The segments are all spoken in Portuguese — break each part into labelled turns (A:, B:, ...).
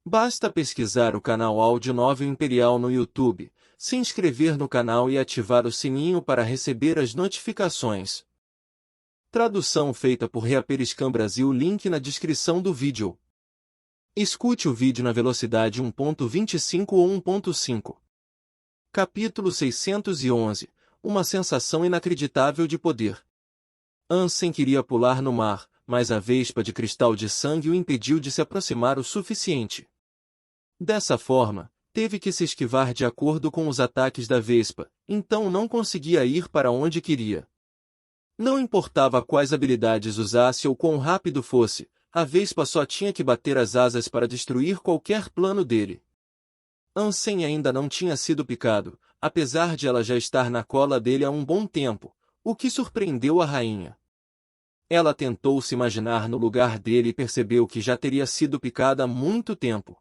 A: Basta pesquisar o canal Audionóvel Imperial no YouTube, se inscrever no canal e ativar o sininho para receber as notificações. Tradução feita por Reaperiscan Brasil. Link na descrição do vídeo. Escute o vídeo na velocidade 1.25 ou 1.5. Capítulo 611. Uma sensação inacreditável de poder. Ansem queria pular no mar, mas a vespa de cristal de sangue o impediu de se aproximar o suficiente. Dessa forma, teve que se esquivar de acordo com os ataques da vespa, então não conseguia ir para onde queria. Não importava quais habilidades usasse ou quão rápido fosse, a vespa só tinha que bater as asas para destruir qualquer plano dele. Ansem ainda não tinha sido picado, apesar de ela já estar na cola dele há um bom tempo, o que surpreendeu a rainha. Ela tentou se imaginar no lugar dele e percebeu que já teria sido picada há muito tempo.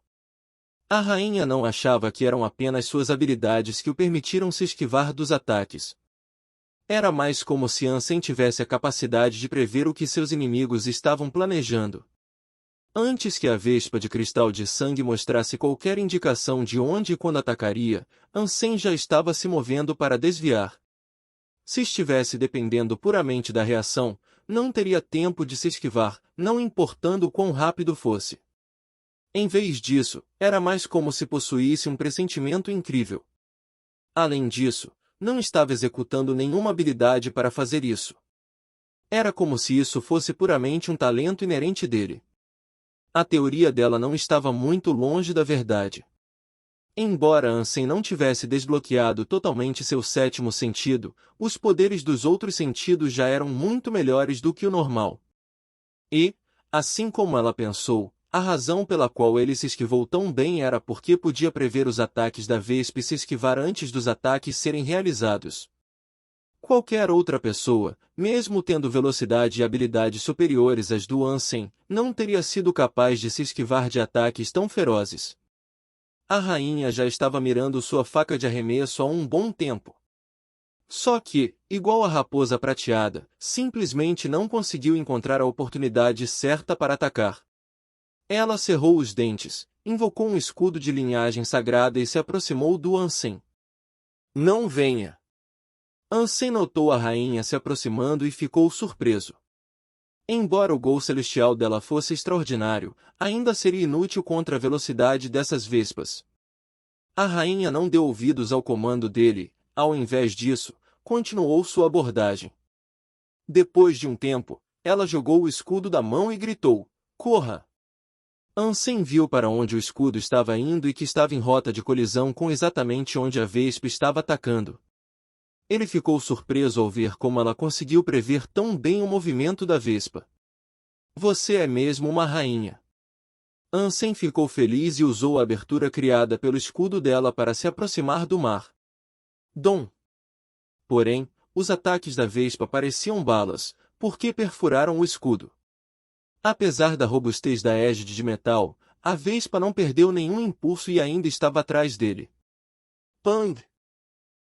A: A rainha não achava que eram apenas suas habilidades que o permitiram se esquivar dos ataques. Era mais como se Ansem tivesse a capacidade de prever o que seus inimigos estavam planejando. Antes que a vespa de cristal de sangue mostrasse qualquer indicação de onde e quando atacaria, Ansem já estava se movendo para desviar. Se estivesse dependendo puramente da reação, não teria tempo de se esquivar, não importando quão rápido fosse. Em vez disso, era mais como se possuísse um pressentimento incrível. Além disso, não estava executando nenhuma habilidade para fazer isso. Era como se isso fosse puramente um talento inerente dele. A teoria dela não estava muito longe da verdade. Embora Ansem não tivesse desbloqueado totalmente seu sétimo sentido, os poderes dos outros sentidos já eram muito melhores do que o normal. E, assim como ela pensou, a razão pela qual ele se esquivou tão bem era porque podia prever os ataques da vespa e se esquivar antes dos ataques serem realizados. Qualquer outra pessoa, mesmo tendo velocidade e habilidades superiores às do Ansem, não teria sido capaz de se esquivar de ataques tão ferozes. A rainha já estava mirando sua faca de arremesso há um bom tempo. Só que, igual a raposa prateada, simplesmente não conseguiu encontrar a oportunidade certa para atacar. Ela cerrou os dentes, invocou um escudo de linhagem sagrada e se aproximou do Ansem. Não venha! Ansem notou a rainha se aproximando e ficou surpreso. Embora o gol celestial dela fosse extraordinário, ainda seria inútil contra a velocidade dessas vespas. A rainha não deu ouvidos ao comando dele, ao invés disso, continuou sua abordagem. Depois de um tempo, ela jogou o escudo da mão e gritou: "Corra!" Ansem viu para onde o escudo estava indo e que estava em rota de colisão com exatamente onde a vespa estava atacando. Ele ficou surpreso ao ver como ela conseguiu prever tão bem o movimento da vespa. Você é mesmo uma rainha. Ansem ficou feliz e usou a abertura criada pelo escudo dela para se aproximar do mar. Dom. Porém, os ataques da vespa pareciam balas, porque perfuraram o escudo. Apesar da robustez da égide de metal, a vespa não perdeu nenhum impulso e ainda estava atrás dele. Pang!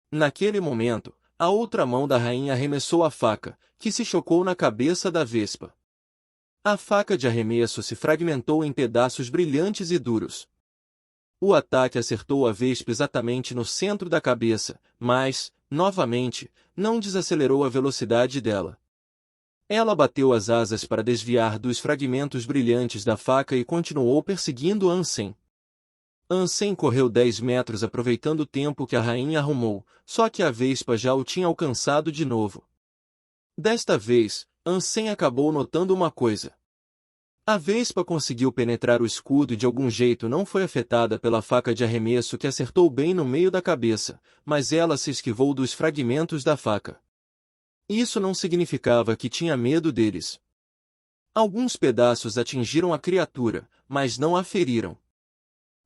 A: Naquele momento, a outra mão da rainha arremessou a faca, que se chocou na cabeça da vespa. A faca de arremesso se fragmentou em pedaços brilhantes e duros. O ataque acertou a vespa exatamente no centro da cabeça, mas, novamente, não desacelerou a velocidade dela. Ela bateu as asas para desviar dos fragmentos brilhantes da faca e continuou perseguindo Ansem. Ansem correu 10 metros aproveitando o tempo que a rainha arrumou, só que a vespa já o tinha alcançado de novo. Desta vez, Ansem acabou notando uma coisa. A vespa conseguiu penetrar o escudo e de algum jeito não foi afetada pela faca de arremesso que acertou bem no meio da cabeça, mas ela se esquivou dos fragmentos da faca. Isso não significava que tinha medo deles. Alguns pedaços atingiram a criatura, mas não a feriram.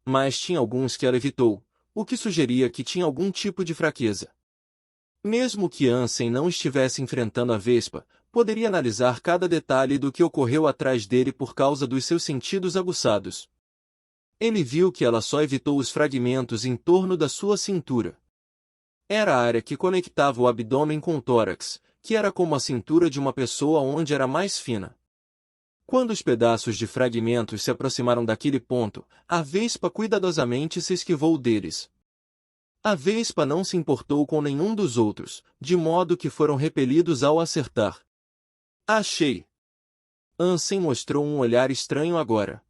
A: Mas tinha alguns que ela evitou, o que sugeria que tinha algum tipo de fraqueza. Mesmo que Ansem não estivesse enfrentando a vespa, poderia analisar cada detalhe do que ocorreu atrás dele por causa dos seus sentidos aguçados. Ele viu que ela só evitou os fragmentos em torno da sua cintura. Era a área que conectava o abdômen com o tórax, que era como a cintura de uma pessoa onde era mais fina. Quando os pedaços de fragmentos se aproximaram daquele ponto, a vespa cuidadosamente se esquivou deles. A vespa não se importou com nenhum dos outros, de modo que foram repelidos ao acertar. Achei! Ansem mostrou um olhar estranho agora.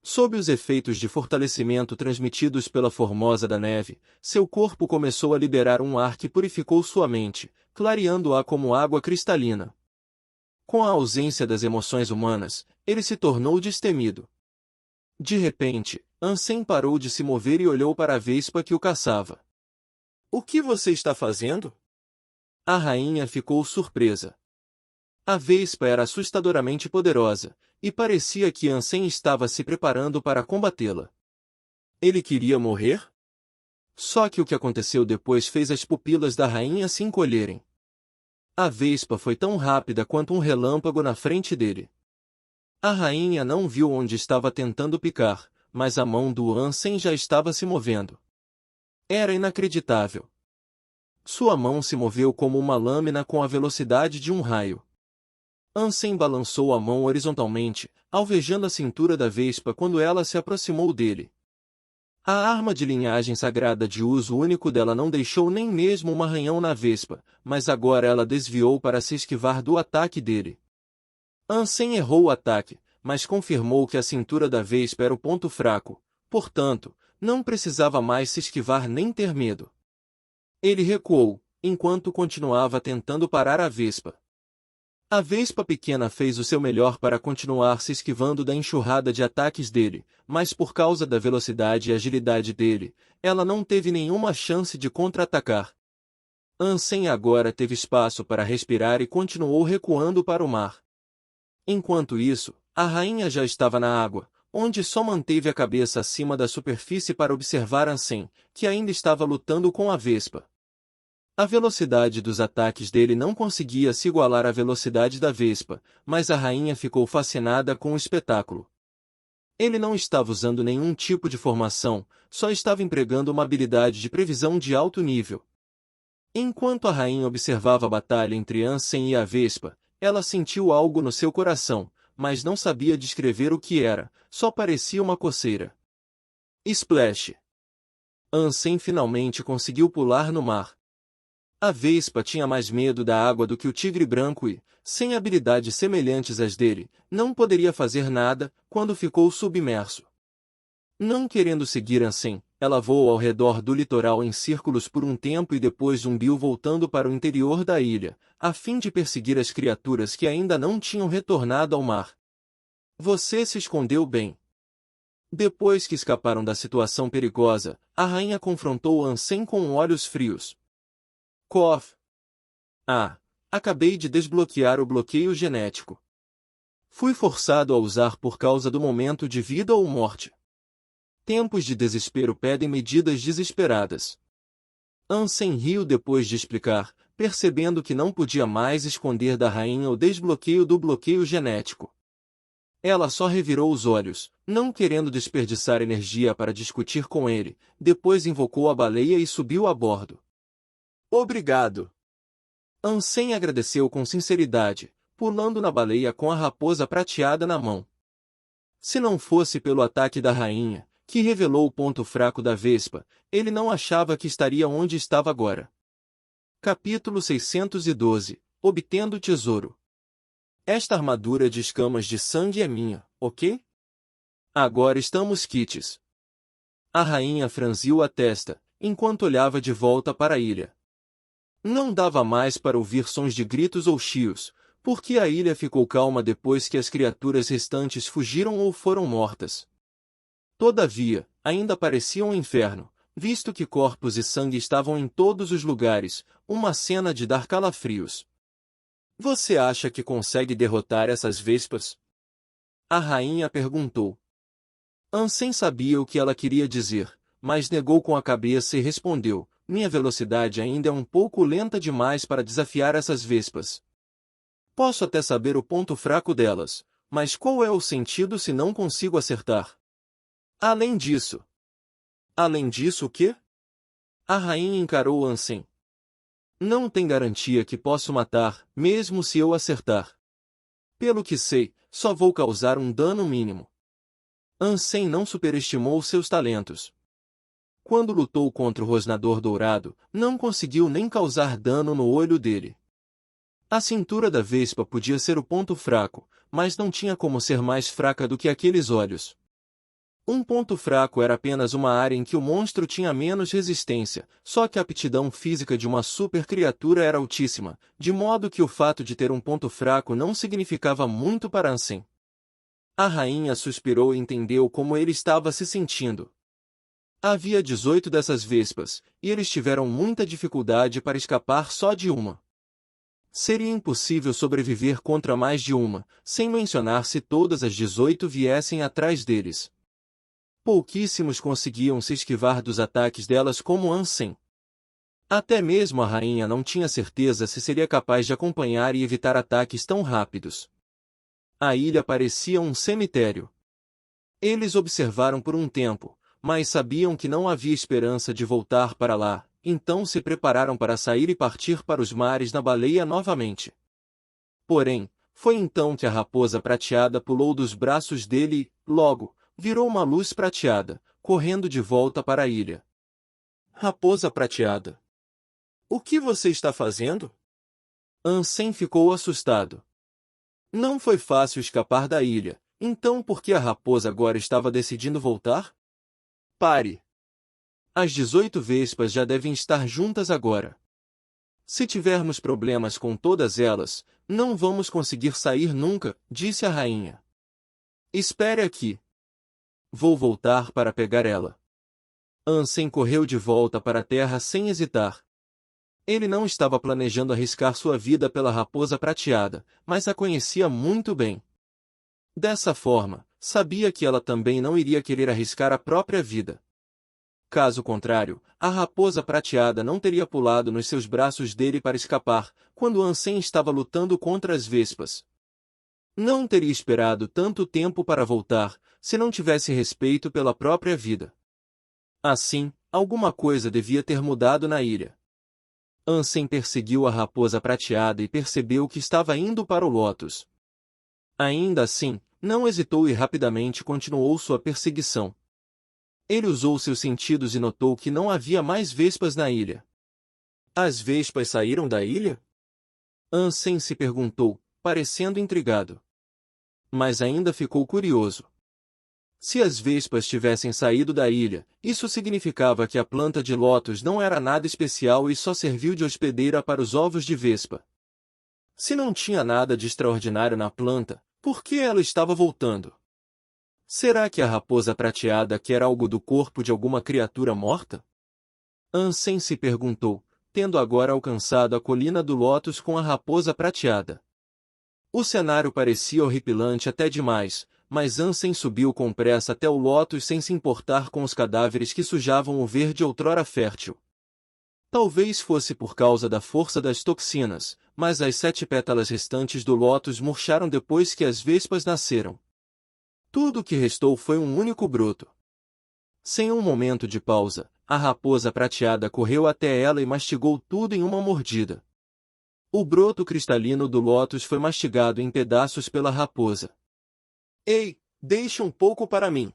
A: Sob os efeitos de fortalecimento transmitidos pela Formosa da Neve, seu corpo começou a liberar um ar que purificou sua mente, clareando-a como água cristalina. Com a ausência das emoções humanas, ele se tornou destemido. De repente, Ansem parou de se mover e olhou para a vespa que o caçava. "O que você está fazendo?" A rainha ficou surpresa. A vespa era assustadoramente poderosa, e parecia que Ansem estava se preparando para combatê-la. Ele queria morrer? Só que o que aconteceu depois fez as pupilas da rainha se encolherem. A vespa foi tão rápida quanto um relâmpago na frente dele. A rainha não viu onde estava tentando picar, mas a mão do Ansem já estava se movendo. Era inacreditável. Sua mão se moveu como uma lâmina com a velocidade de um raio. Ansem balançou a mão horizontalmente, alvejando a cintura da vespa quando ela se aproximou dele. A arma de linhagem sagrada de uso único dela não deixou nem mesmo um arranhão na vespa, mas agora ela desviou para se esquivar do ataque dele. Ansem errou o ataque, mas confirmou que a cintura da vespa era o ponto fraco, portanto, não precisava mais se esquivar nem ter medo. Ele recuou, enquanto continuava tentando parar a vespa. A vespa pequena fez o seu melhor para continuar se esquivando da enxurrada de ataques dele, mas por causa da velocidade e agilidade dele, ela não teve nenhuma chance de contra-atacar. Ansem agora teve espaço para respirar e continuou recuando para o mar. Enquanto isso, a rainha já estava na água, onde só manteve a cabeça acima da superfície para observar Ansem, que ainda estava lutando com a vespa. A velocidade dos ataques dele não conseguia se igualar à velocidade da vespa, mas a rainha ficou fascinada com o espetáculo. Ele não estava usando nenhum tipo de formação, só estava empregando uma habilidade de previsão de alto nível. Enquanto a rainha observava a batalha entre Ansem e a vespa, ela sentiu algo no seu coração, mas não sabia descrever o que era, só parecia uma coceira. Splash! Ansem finalmente conseguiu pular no mar. A vespa tinha mais medo da água do que o tigre branco e, sem habilidades semelhantes às dele, não poderia fazer nada quando ficou submerso. Não querendo seguir Ansem, ela voou ao redor do litoral em círculos por um tempo e depois zumbiu voltando para o interior da ilha, a fim de perseguir as criaturas que ainda não tinham retornado ao mar. Você se escondeu bem. Depois que escaparam da situação perigosa, a rainha confrontou Ansem com olhos frios. Cof. Acabei de desbloquear o bloqueio genético. Fui forçado a usar por causa do momento de vida ou morte. Tempos de desespero pedem medidas desesperadas. Ansem riu depois de explicar, percebendo que não podia mais esconder da rainha o desbloqueio do bloqueio genético. Ela só revirou os olhos, não querendo desperdiçar energia para discutir com ele, depois invocou a baleia e subiu a bordo. Obrigado. Ansem agradeceu com sinceridade, pulando na baleia com a raposa prateada na mão. Se não fosse pelo ataque da rainha, que revelou o ponto fraco da vespa, ele não achava que estaria onde estava agora. Capítulo 612 – Obtendo o tesouro. Esta armadura de escamas de sangue é minha, ok? Agora estamos quites. A rainha franziu a testa, enquanto olhava de volta para a ilha. Não dava mais para ouvir sons de gritos ou chios, porque a ilha ficou calma depois que as criaturas restantes fugiram ou foram mortas. Todavia, ainda parecia um inferno, visto que corpos e sangue estavam em todos os lugares, uma cena de dar calafrios. Você acha que consegue derrotar essas vespas? A rainha perguntou. Ansem sabia o que ela queria dizer, mas negou com a cabeça e respondeu. Minha velocidade ainda é um pouco lenta demais para desafiar essas vespas. Posso até saber o ponto fraco delas, mas qual é o sentido se não consigo acertar? Além disso... Além disso o quê? A rainha encarou Ansem. Não tem garantia que posso matar, mesmo se eu acertar. Pelo que sei, só vou causar um dano mínimo. Ansem não superestimou seus talentos. Quando lutou contra o Rosnador Dourado, não conseguiu nem causar dano no olho dele. A cintura da Vespa podia ser o ponto fraco, mas não tinha como ser mais fraca do que aqueles olhos. Um ponto fraco era apenas uma área em que o monstro tinha menos resistência, só que a aptidão física de uma super criatura era altíssima, de modo que o fato de ter um ponto fraco não significava muito para Ansem. A rainha suspirou e entendeu como ele estava se sentindo. Havia 18 dessas vespas, e eles tiveram muita dificuldade para escapar só de uma. Seria impossível sobreviver contra mais de uma, sem mencionar se todas as 18 viessem atrás deles. Pouquíssimos conseguiam se esquivar dos ataques delas como Ansem. Até mesmo a rainha não tinha certeza se seria capaz de acompanhar e evitar ataques tão rápidos. A ilha parecia um cemitério. Eles observaram por um tempo, mas sabiam que não havia esperança de voltar para lá, então se prepararam para sair e partir para os mares na baleia novamente. Porém, foi então que a raposa prateada pulou dos braços dele e, logo, virou uma luz prateada, correndo de volta para a ilha. Raposa prateada. O que você está fazendo? Ansem ficou assustado. Não foi fácil escapar da ilha, então por que a raposa agora estava decidindo voltar? Pare! As 18 vespas já devem estar juntas agora. Se tivermos problemas com todas elas, não vamos conseguir sair nunca, disse a rainha. Espere aqui. Vou voltar para pegar ela. Ansem correu de volta para a terra sem hesitar. Ele não estava planejando arriscar sua vida pela raposa prateada, mas a conhecia muito bem. Dessa forma, sabia que ela também não iria querer arriscar a própria vida. Caso contrário, a raposa prateada não teria pulado nos seus braços dele para escapar, quando Ansem estava lutando contra as vespas. Não teria esperado tanto tempo para voltar, se não tivesse respeito pela própria vida. Assim, alguma coisa devia ter mudado na ilha. Ansem perseguiu a raposa prateada e percebeu que estava indo para o Lotus. Ainda assim, não hesitou e rapidamente continuou sua perseguição. Ele usou seus sentidos e notou que não havia mais vespas na ilha. As vespas saíram da ilha? Ansem se perguntou, parecendo intrigado. Mas ainda ficou curioso. Se as vespas tivessem saído da ilha, isso significava que a planta de lótus não era nada especial e só serviu de hospedeira para os ovos de vespa. Se não tinha nada de extraordinário na planta, por que ela estava voltando? Será que a raposa prateada quer algo do corpo de alguma criatura morta? Ansem se perguntou, tendo agora alcançado a colina do lótus com a raposa prateada. O cenário parecia horripilante até demais, mas Ansem subiu com pressa até o lótus sem se importar com os cadáveres que sujavam o verde outrora fértil. Talvez fosse por causa da força das toxinas, mas as 7 pétalas restantes do lótus murcharam depois que as vespas nasceram. Tudo o que restou foi um único broto. Sem um momento de pausa, a raposa prateada correu até ela e mastigou tudo em uma mordida. O broto cristalino do lótus foi mastigado em pedaços pela raposa. Ei, deixe um pouco para mim.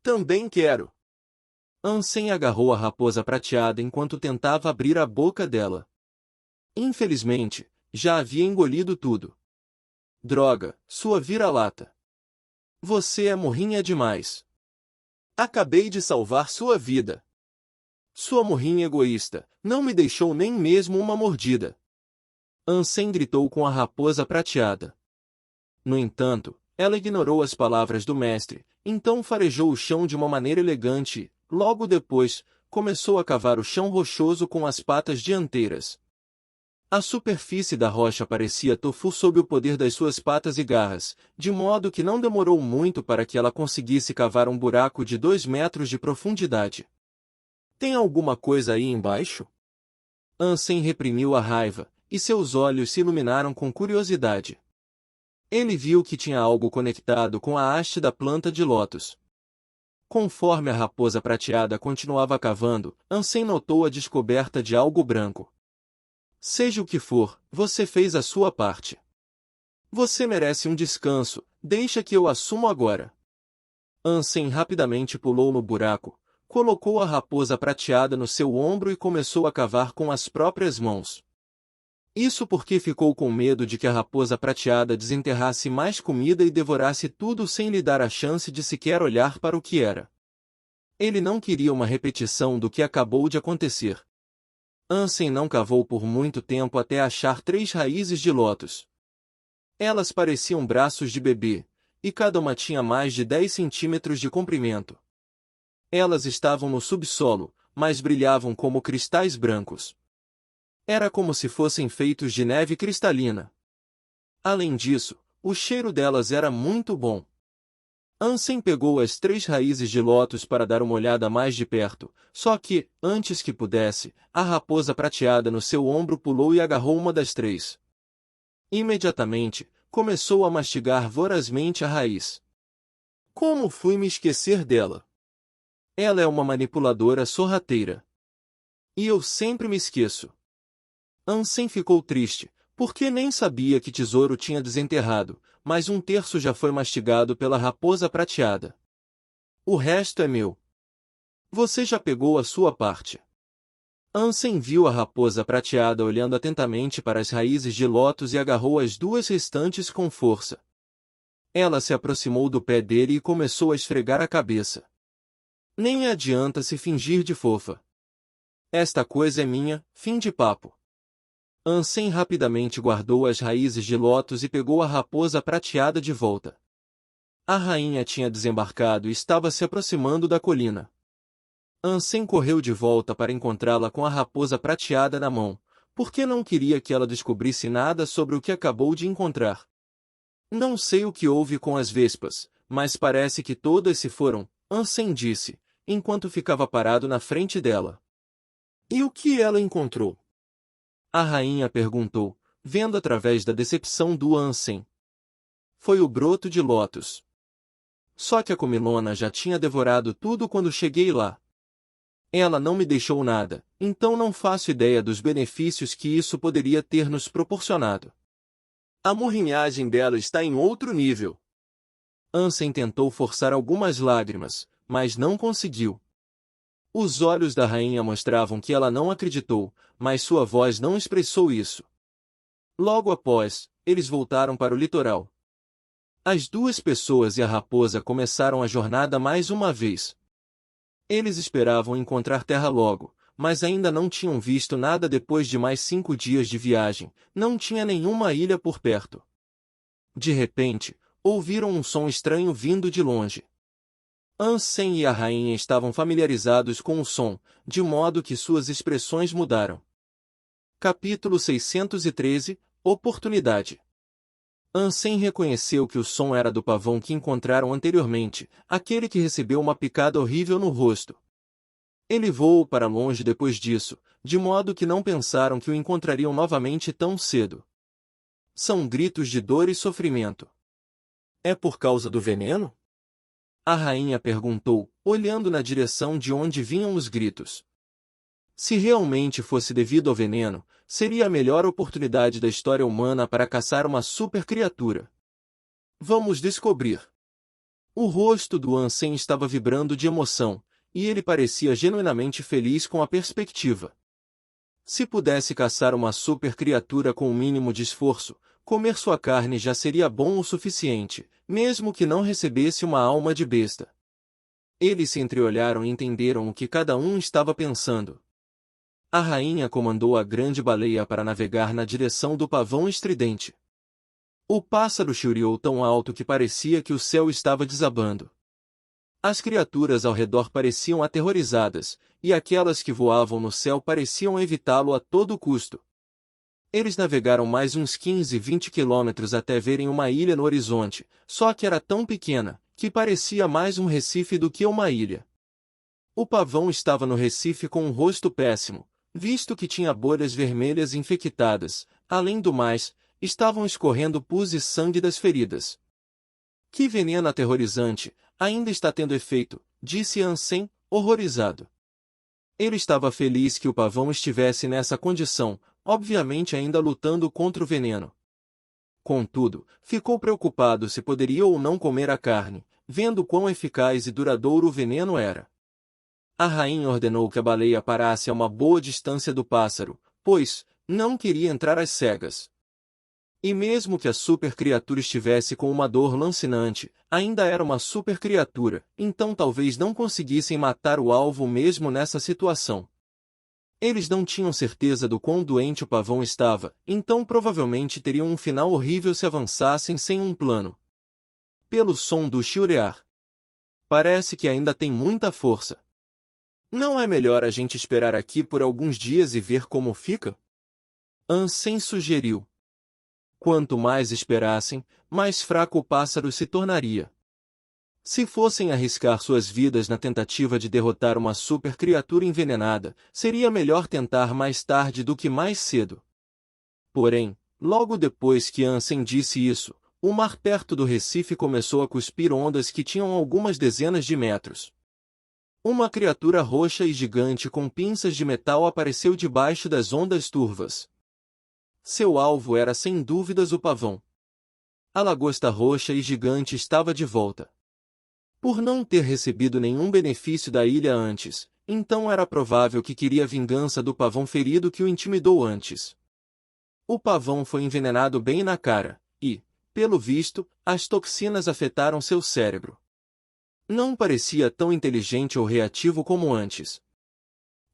A: Também quero. Ansem agarrou a raposa prateada enquanto tentava abrir a boca dela. Infelizmente, já havia engolido tudo. Droga, sua vira-lata. Você é morrinha demais. Acabei de salvar sua vida. Sua morrinha egoísta, não me deixou nem mesmo uma mordida. Ansem gritou com a raposa prateada. No entanto, ela ignorou as palavras do mestre, então farejou o chão de uma maneira elegante e, logo depois, começou a cavar o chão rochoso com as patas dianteiras. A superfície da rocha parecia tofu sob o poder das suas patas e garras, de modo que não demorou muito para que ela conseguisse cavar um buraco de 2 metros de profundidade. Tem alguma coisa aí embaixo? Ansem reprimiu a raiva, e seus olhos se iluminaram com curiosidade. Ele viu que tinha algo conectado com a haste da planta de lótus. Conforme a raposa prateada continuava cavando, Ansem notou a descoberta de algo branco. Seja o que for, você fez a sua parte. Você merece um descanso, deixa que eu assumo agora. Ansem rapidamente pulou no buraco, colocou a raposa prateada no seu ombro e começou a cavar com as próprias mãos. Isso porque ficou com medo de que a raposa prateada desenterrasse mais comida e devorasse tudo sem lhe dar a chance de sequer olhar para o que era. Ele não queria uma repetição do que acabou de acontecer. Ansem não cavou por muito tempo até achar 3 raízes de lótus. Elas pareciam braços de bebê, e cada uma tinha mais de 10 centímetros de comprimento. Elas estavam no subsolo, mas brilhavam como cristais brancos. Era como se fossem feitos de neve cristalina. Além disso, o cheiro delas era muito bom. Ansem pegou as 3 raízes de lótus para dar uma olhada mais de perto, só que, antes que pudesse, a raposa prateada no seu ombro pulou e agarrou uma das 3. Imediatamente, começou a mastigar vorazmente a raiz. Como fui me esquecer dela? Ela é uma manipuladora sorrateira. E eu sempre me esqueço. Ansem ficou triste, porque nem sabia que tesouro tinha desenterrado, mas 1/3 já foi mastigado pela raposa prateada. O resto é meu. Você já pegou a sua parte. Ansem viu a raposa prateada olhando atentamente para as raízes de lótus e agarrou as 2 restantes com força. Ela se aproximou do pé dele e começou a esfregar a cabeça. Nem adianta se fingir de fofa. Esta coisa é minha, fim de papo. Ansem rapidamente guardou as raízes de lótus e pegou a raposa prateada de volta. A rainha tinha desembarcado e estava se aproximando da colina. Ansem correu de volta para encontrá-la com a raposa prateada na mão, porque não queria que ela descobrisse nada sobre o que acabou de encontrar. Não sei o que houve com as vespas, mas parece que todas se foram, Ansem disse, enquanto ficava parado na frente dela. E o que ela encontrou? A rainha perguntou, vendo através da decepção do Ansem. Foi o broto de lótus. Só que a comilona já tinha devorado tudo quando cheguei lá. Ela não me deixou nada, então não faço ideia dos benefícios que isso poderia ter nos proporcionado. A murrinhagem dela está em outro nível. Ansem tentou forçar algumas lágrimas, mas não conseguiu. Os olhos da rainha mostravam que ela não acreditou, mas sua voz não expressou isso. Logo após, eles voltaram para o litoral. As 2 pessoas e a raposa começaram a jornada mais uma vez. Eles esperavam encontrar terra logo, mas ainda não tinham visto nada depois de mais 5 dias de viagem, não tinha nenhuma ilha por perto. De repente, ouviram um som estranho vindo de longe. Ansem e a rainha estavam familiarizados com o som, de modo que suas expressões mudaram. Capítulo 613 – Oportunidade. Ansem reconheceu que o som era do pavão que encontraram anteriormente, aquele que recebeu uma picada horrível no rosto. Ele voou para longe depois disso, de modo que não pensaram que o encontrariam novamente tão cedo. São gritos de dor e sofrimento. É por causa do veneno? A rainha perguntou, olhando na direção de onde vinham os gritos. Se realmente fosse devido ao veneno, seria a melhor oportunidade da história humana para caçar uma super criatura. Vamos descobrir. O rosto do Ansem estava vibrando de emoção, e ele parecia genuinamente feliz com a perspectiva. Se pudesse caçar uma super criatura com o mínimo de esforço, comer sua carne já seria bom o suficiente, mesmo que não recebesse uma alma de besta. Eles se entreolharam e entenderam o que cada um estava pensando. A rainha comandou a grande baleia para navegar na direção do pavão estridente. O pássaro churiou tão alto que parecia que o céu estava desabando. As criaturas ao redor pareciam aterrorizadas, e aquelas que voavam no céu pareciam evitá-lo a todo custo. Eles navegaram mais uns 15-20 quilômetros até verem uma ilha no horizonte, só que era tão pequena, que parecia mais um recife do que uma ilha. O pavão estava no recife com um rosto péssimo, visto que tinha bolhas vermelhas infectadas, além do mais, estavam escorrendo pus e sangue das feridas. Que veneno aterrorizante, ainda está tendo efeito, disse Ansem, horrorizado. Ele estava feliz que o pavão estivesse nessa condição, obviamente ainda lutando contra o veneno. Contudo, ficou preocupado se poderia ou não comer a carne, vendo quão eficaz e duradouro o veneno era. A rainha ordenou que a baleia parasse a uma boa distância do pássaro, pois não queria entrar às cegas. E mesmo que a supercriatura estivesse com uma dor lancinante, ainda era uma supercriatura, então talvez não conseguissem matar o alvo mesmo nessa situação. Eles não tinham certeza do quão doente o pavão estava, então provavelmente teriam um final horrível se avançassem sem um plano. Pelo som do chiurear. Parece que ainda tem muita força. Não é melhor a gente esperar aqui por alguns dias e ver como fica? Ansem sugeriu. Quanto mais esperassem, mais fraco o pássaro se tornaria. Se fossem arriscar suas vidas na tentativa de derrotar uma supercriatura envenenada, seria melhor tentar mais tarde do que mais cedo. Porém, logo depois que Ansem disse isso, o mar perto do Recife começou a cuspir ondas que tinham algumas dezenas de metros. Uma criatura roxa e gigante com pinças de metal apareceu debaixo das ondas turvas. Seu alvo era sem dúvidas o pavão. A lagosta roxa e gigante estava de volta. Por não ter recebido nenhum benefício da ilha antes, então era provável que queria vingança do pavão ferido que o intimidou antes. O pavão foi envenenado bem na cara, e, pelo visto, as toxinas afetaram seu cérebro. Não parecia tão inteligente ou reativo como antes.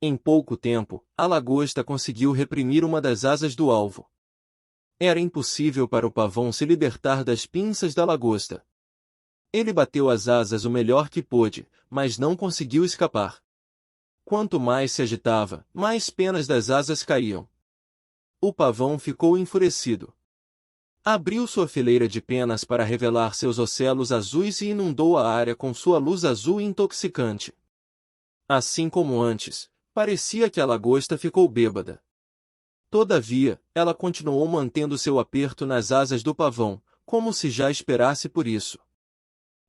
A: Em pouco tempo, a lagosta conseguiu reprimir uma das asas do alvo. Era impossível para o pavão se libertar das pinças da lagosta. Ele bateu as asas o melhor que pôde, mas não conseguiu escapar. Quanto mais se agitava, mais penas das asas caíam. O pavão ficou enfurecido. Abriu sua fileira de penas para revelar seus ocelos azuis e inundou a área com sua luz azul intoxicante. Assim como antes, parecia que a lagosta ficou bêbada. Todavia, ela continuou mantendo seu aperto nas asas do pavão, como se já esperasse por isso.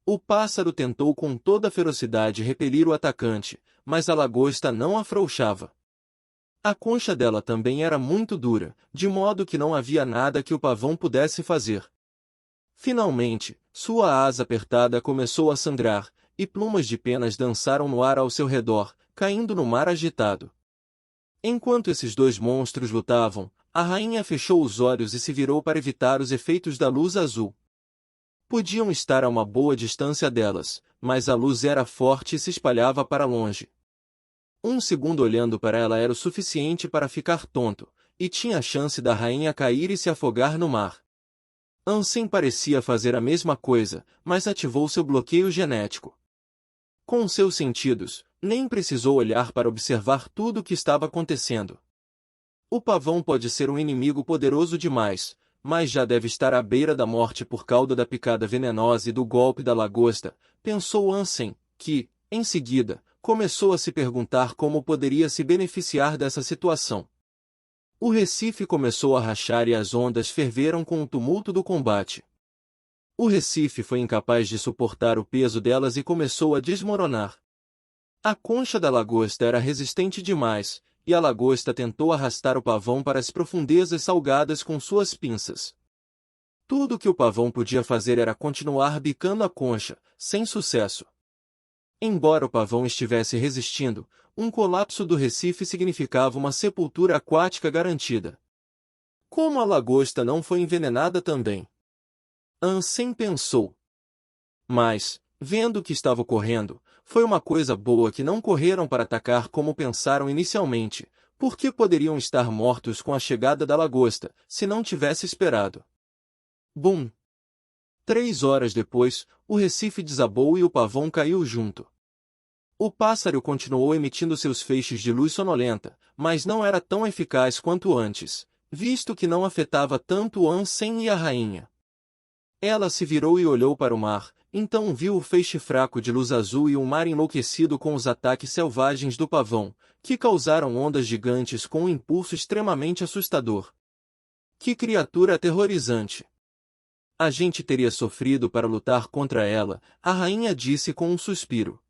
A: O pássaro tentou com toda a ferocidade repelir o atacante, mas a lagosta não afrouxava. A concha dela também era muito dura, de modo que não havia nada que o pavão pudesse fazer. Finalmente, sua asa apertada começou a sangrar, e plumas de penas dançaram no ar ao seu redor, caindo no mar agitado. Enquanto esses dois monstros lutavam, a rainha fechou os olhos e se virou para evitar os efeitos da luz azul. Podiam estar a uma boa distância delas, mas a luz era forte e se espalhava para longe. Um segundo olhando para ela era o suficiente para ficar tonto, e tinha a chance da rainha cair e se afogar no mar. Ansem parecia fazer a mesma coisa, mas ativou seu bloqueio genético. Com seus sentidos, nem precisou olhar para observar tudo o que estava acontecendo. O pavão pode ser um inimigo poderoso demais, mas já deve estar à beira da morte por causa da picada venenosa e do golpe da lagosta, pensou Ansem, que, em seguida, começou a se perguntar como poderia se beneficiar dessa situação. O Recife começou a rachar e as ondas ferveram com o tumulto do combate. O Recife foi incapaz de suportar o peso delas e começou a desmoronar. A concha da lagosta era resistente demais, e a lagosta tentou arrastar o pavão para as profundezas salgadas com suas pinças. Tudo o que o pavão podia fazer era continuar bicando a concha, sem sucesso. Embora o pavão estivesse resistindo, um colapso do Recife significava uma sepultura aquática garantida. Como a lagosta não foi envenenada também? Ansem pensou. Mas, vendo o que estava ocorrendo, foi uma coisa boa que não correram para atacar como pensaram inicialmente, porque poderiam estar mortos com a chegada da lagosta, se não tivesse esperado. Bum! 3 horas depois, o Recife desabou e o pavão caiu junto. O pássaro continuou emitindo seus feixes de luz sonolenta, mas não era tão eficaz quanto antes, visto que não afetava tanto Ansem e a rainha. Ela se virou e olhou para o mar, então viu o feixe fraco de luz azul e o mar enlouquecido com os ataques selvagens do pavão, que causaram ondas gigantes com um impulso extremamente assustador. Que criatura aterrorizante! A gente teria sofrido para lutar contra ela, a rainha disse com um suspiro.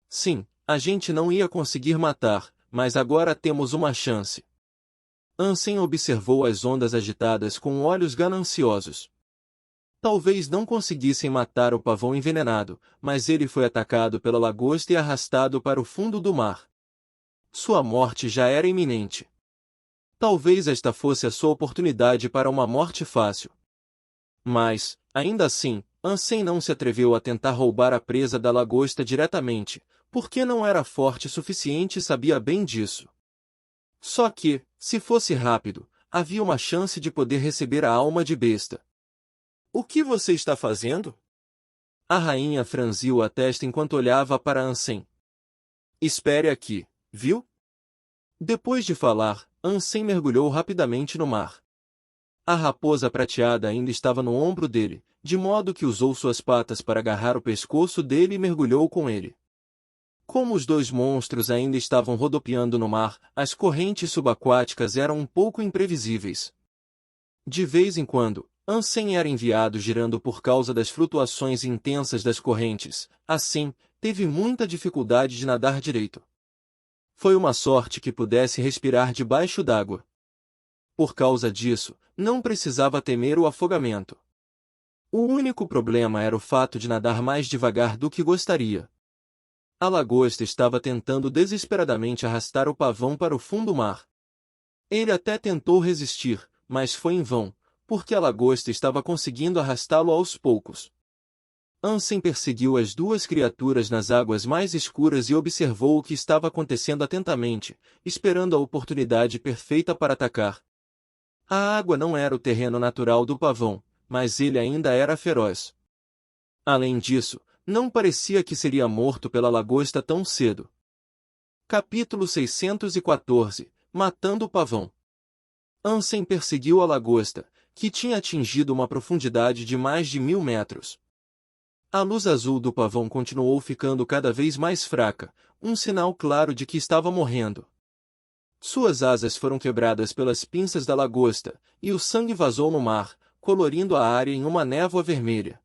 A: Sim, a gente não ia conseguir matar, mas agora temos uma chance. Ansem observou as ondas agitadas com olhos gananciosos. Talvez não conseguissem matar o pavão envenenado, mas ele foi atacado pela lagosta e arrastado para o fundo do mar. Sua morte já era iminente. Talvez esta fosse a sua oportunidade para uma morte fácil. Mas, ainda assim, Ansem não se atreveu a tentar roubar a presa da lagosta diretamente, porque não era forte o suficiente e sabia bem disso. Só que, se fosse rápido, havia uma chance de poder receber a alma de besta. O que você está fazendo? A rainha franziu a testa enquanto olhava para Ansem. Espere aqui, viu? Depois de falar, Ansem mergulhou rapidamente no mar. A raposa prateada ainda estava no ombro dele, de modo que usou suas patas para agarrar o pescoço dele e mergulhou com ele. Como os dois monstros ainda estavam rodopiando no mar, as correntes subaquáticas eram um pouco imprevisíveis. De vez em quando, Ansem era enviado girando por causa das flutuações intensas das correntes, assim, teve muita dificuldade de nadar direito. Foi uma sorte que pudesse respirar debaixo d'água. Por causa disso, não precisava temer o afogamento. O único problema era o fato de nadar mais devagar do que gostaria. A lagosta estava tentando desesperadamente arrastar o pavão para o fundo do mar. Ele até tentou resistir, mas foi em vão, porque a lagosta estava conseguindo arrastá-lo aos poucos. Ansem perseguiu as duas criaturas nas águas mais escuras e observou o que estava acontecendo atentamente, esperando a oportunidade perfeita para atacar. A água não era o terreno natural do pavão, mas ele ainda era feroz. Além disso, não parecia que seria morto pela lagosta tão cedo. Capítulo 614 – Matando o pavão. Ansem perseguiu a lagosta, que tinha atingido uma profundidade de mais de 1000 metros. A luz azul do pavão continuou ficando cada vez mais fraca, um sinal claro de que estava morrendo. Suas asas foram quebradas pelas pinças da lagosta, e o sangue vazou no mar, colorindo a área em uma névoa vermelha.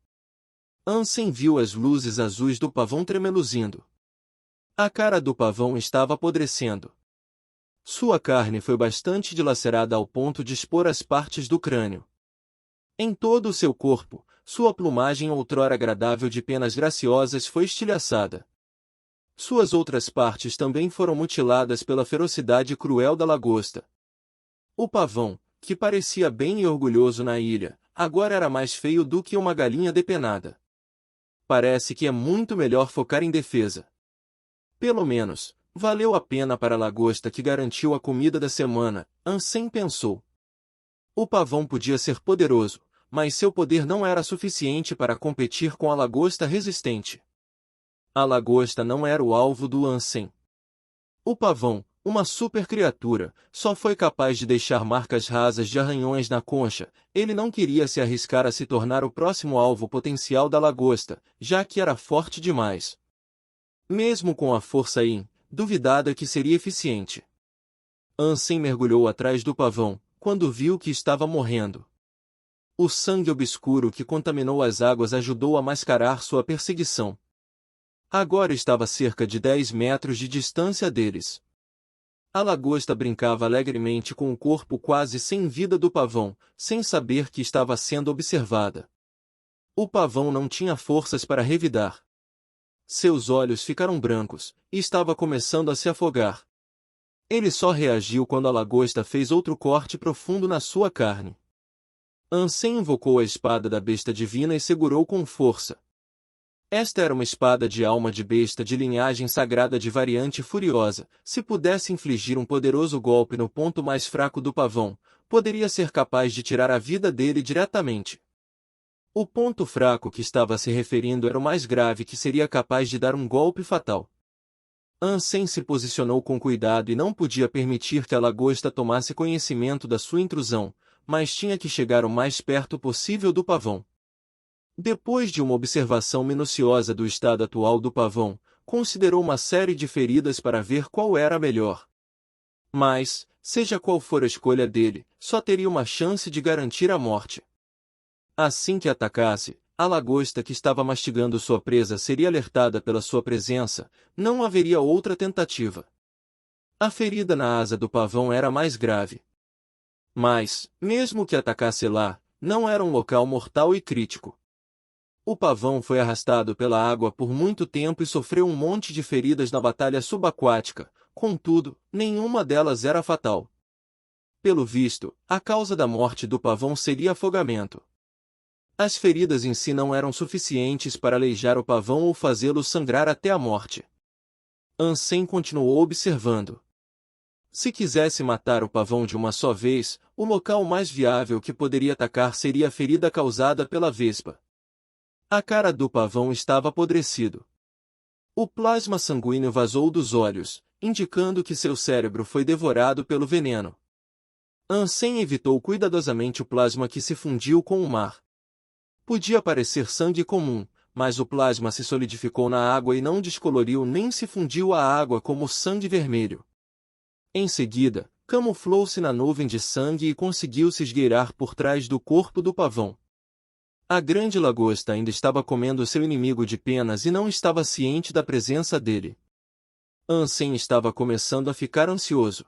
A: Ansem viu as luzes azuis do pavão tremeluzindo. A cara do pavão estava apodrecendo. Sua carne foi bastante dilacerada ao ponto de expor as partes do crânio. Em todo o seu corpo, sua plumagem outrora agradável de penas graciosas foi estilhaçada. Suas outras partes também foram mutiladas pela ferocidade cruel da lagosta. O pavão, que parecia bem e orgulhoso na ilha, agora era mais feio do que uma galinha depenada. Parece que é muito melhor focar em defesa. Pelo menos, valeu a pena para a lagosta que garantiu a comida da semana, Ansem pensou. O pavão podia ser poderoso, mas seu poder não era suficiente para competir com a lagosta resistente. A lagosta não era o alvo do Ansem. O pavão, uma super criatura, só foi capaz de deixar marcas rasas de arranhões na concha. Ele não queria se arriscar a se tornar o próximo alvo potencial da lagosta, já que era forte demais. Mesmo com a força duvidada que seria eficiente. Ansem mergulhou atrás do pavão, quando viu que estava morrendo. O sangue obscuro que contaminou as águas ajudou a mascarar sua perseguição. Agora estava a cerca de 10 metros de distância deles. A lagosta brincava alegremente com o corpo quase sem vida do pavão, sem saber que estava sendo observada. O pavão não tinha forças para revidar. Seus olhos ficaram brancos, e estava começando a se afogar. Ele só reagiu quando a lagosta fez outro corte profundo na sua carne. Ansem invocou a espada da besta divina e segurou com força. Esta era uma espada de alma de besta de linhagem sagrada de variante furiosa. Se pudesse infligir um poderoso golpe no ponto mais fraco do pavão, poderia ser capaz de tirar a vida dele diretamente. O ponto fraco que estava se referindo era o mais grave, que seria capaz de dar um golpe fatal. Ansem se posicionou com cuidado e não podia permitir que a lagosta tomasse conhecimento da sua intrusão, mas tinha que chegar o mais perto possível do pavão. Depois de uma observação minuciosa do estado atual do pavão, considerou uma série de feridas para ver qual era a melhor. Mas, seja qual for a escolha dele, só teria uma chance de garantir a morte. Assim que atacasse, a lagosta que estava mastigando sua presa seria alertada pela sua presença, não haveria outra tentativa. A ferida na asa do pavão era mais grave. Mas, mesmo que atacasse lá, não era um local mortal e crítico. O pavão foi arrastado pela água por muito tempo e sofreu um monte de feridas na batalha subaquática, contudo, nenhuma delas era fatal. Pelo visto, a causa da morte do pavão seria afogamento. As feridas em si não eram suficientes para aleijar o pavão ou fazê-lo sangrar até a morte. Ansem continuou observando. Se quisesse matar o pavão de uma só vez, o local mais viável que poderia atacar seria a ferida causada pela vespa. A cara do pavão estava apodrecido. O plasma sanguíneo vazou dos olhos, indicando que seu cérebro foi devorado pelo veneno. Ansem evitou cuidadosamente o plasma que se fundiu com o mar. Podia parecer sangue comum, mas o plasma se solidificou na água e não descoloriu nem se fundiu à água como sangue vermelho. Em seguida, camuflou-se na nuvem de sangue e conseguiu se esgueirar por trás do corpo do pavão. A grande lagosta ainda estava comendo seu inimigo de penas e não estava ciente da presença dele. Ansem estava começando a ficar ansioso.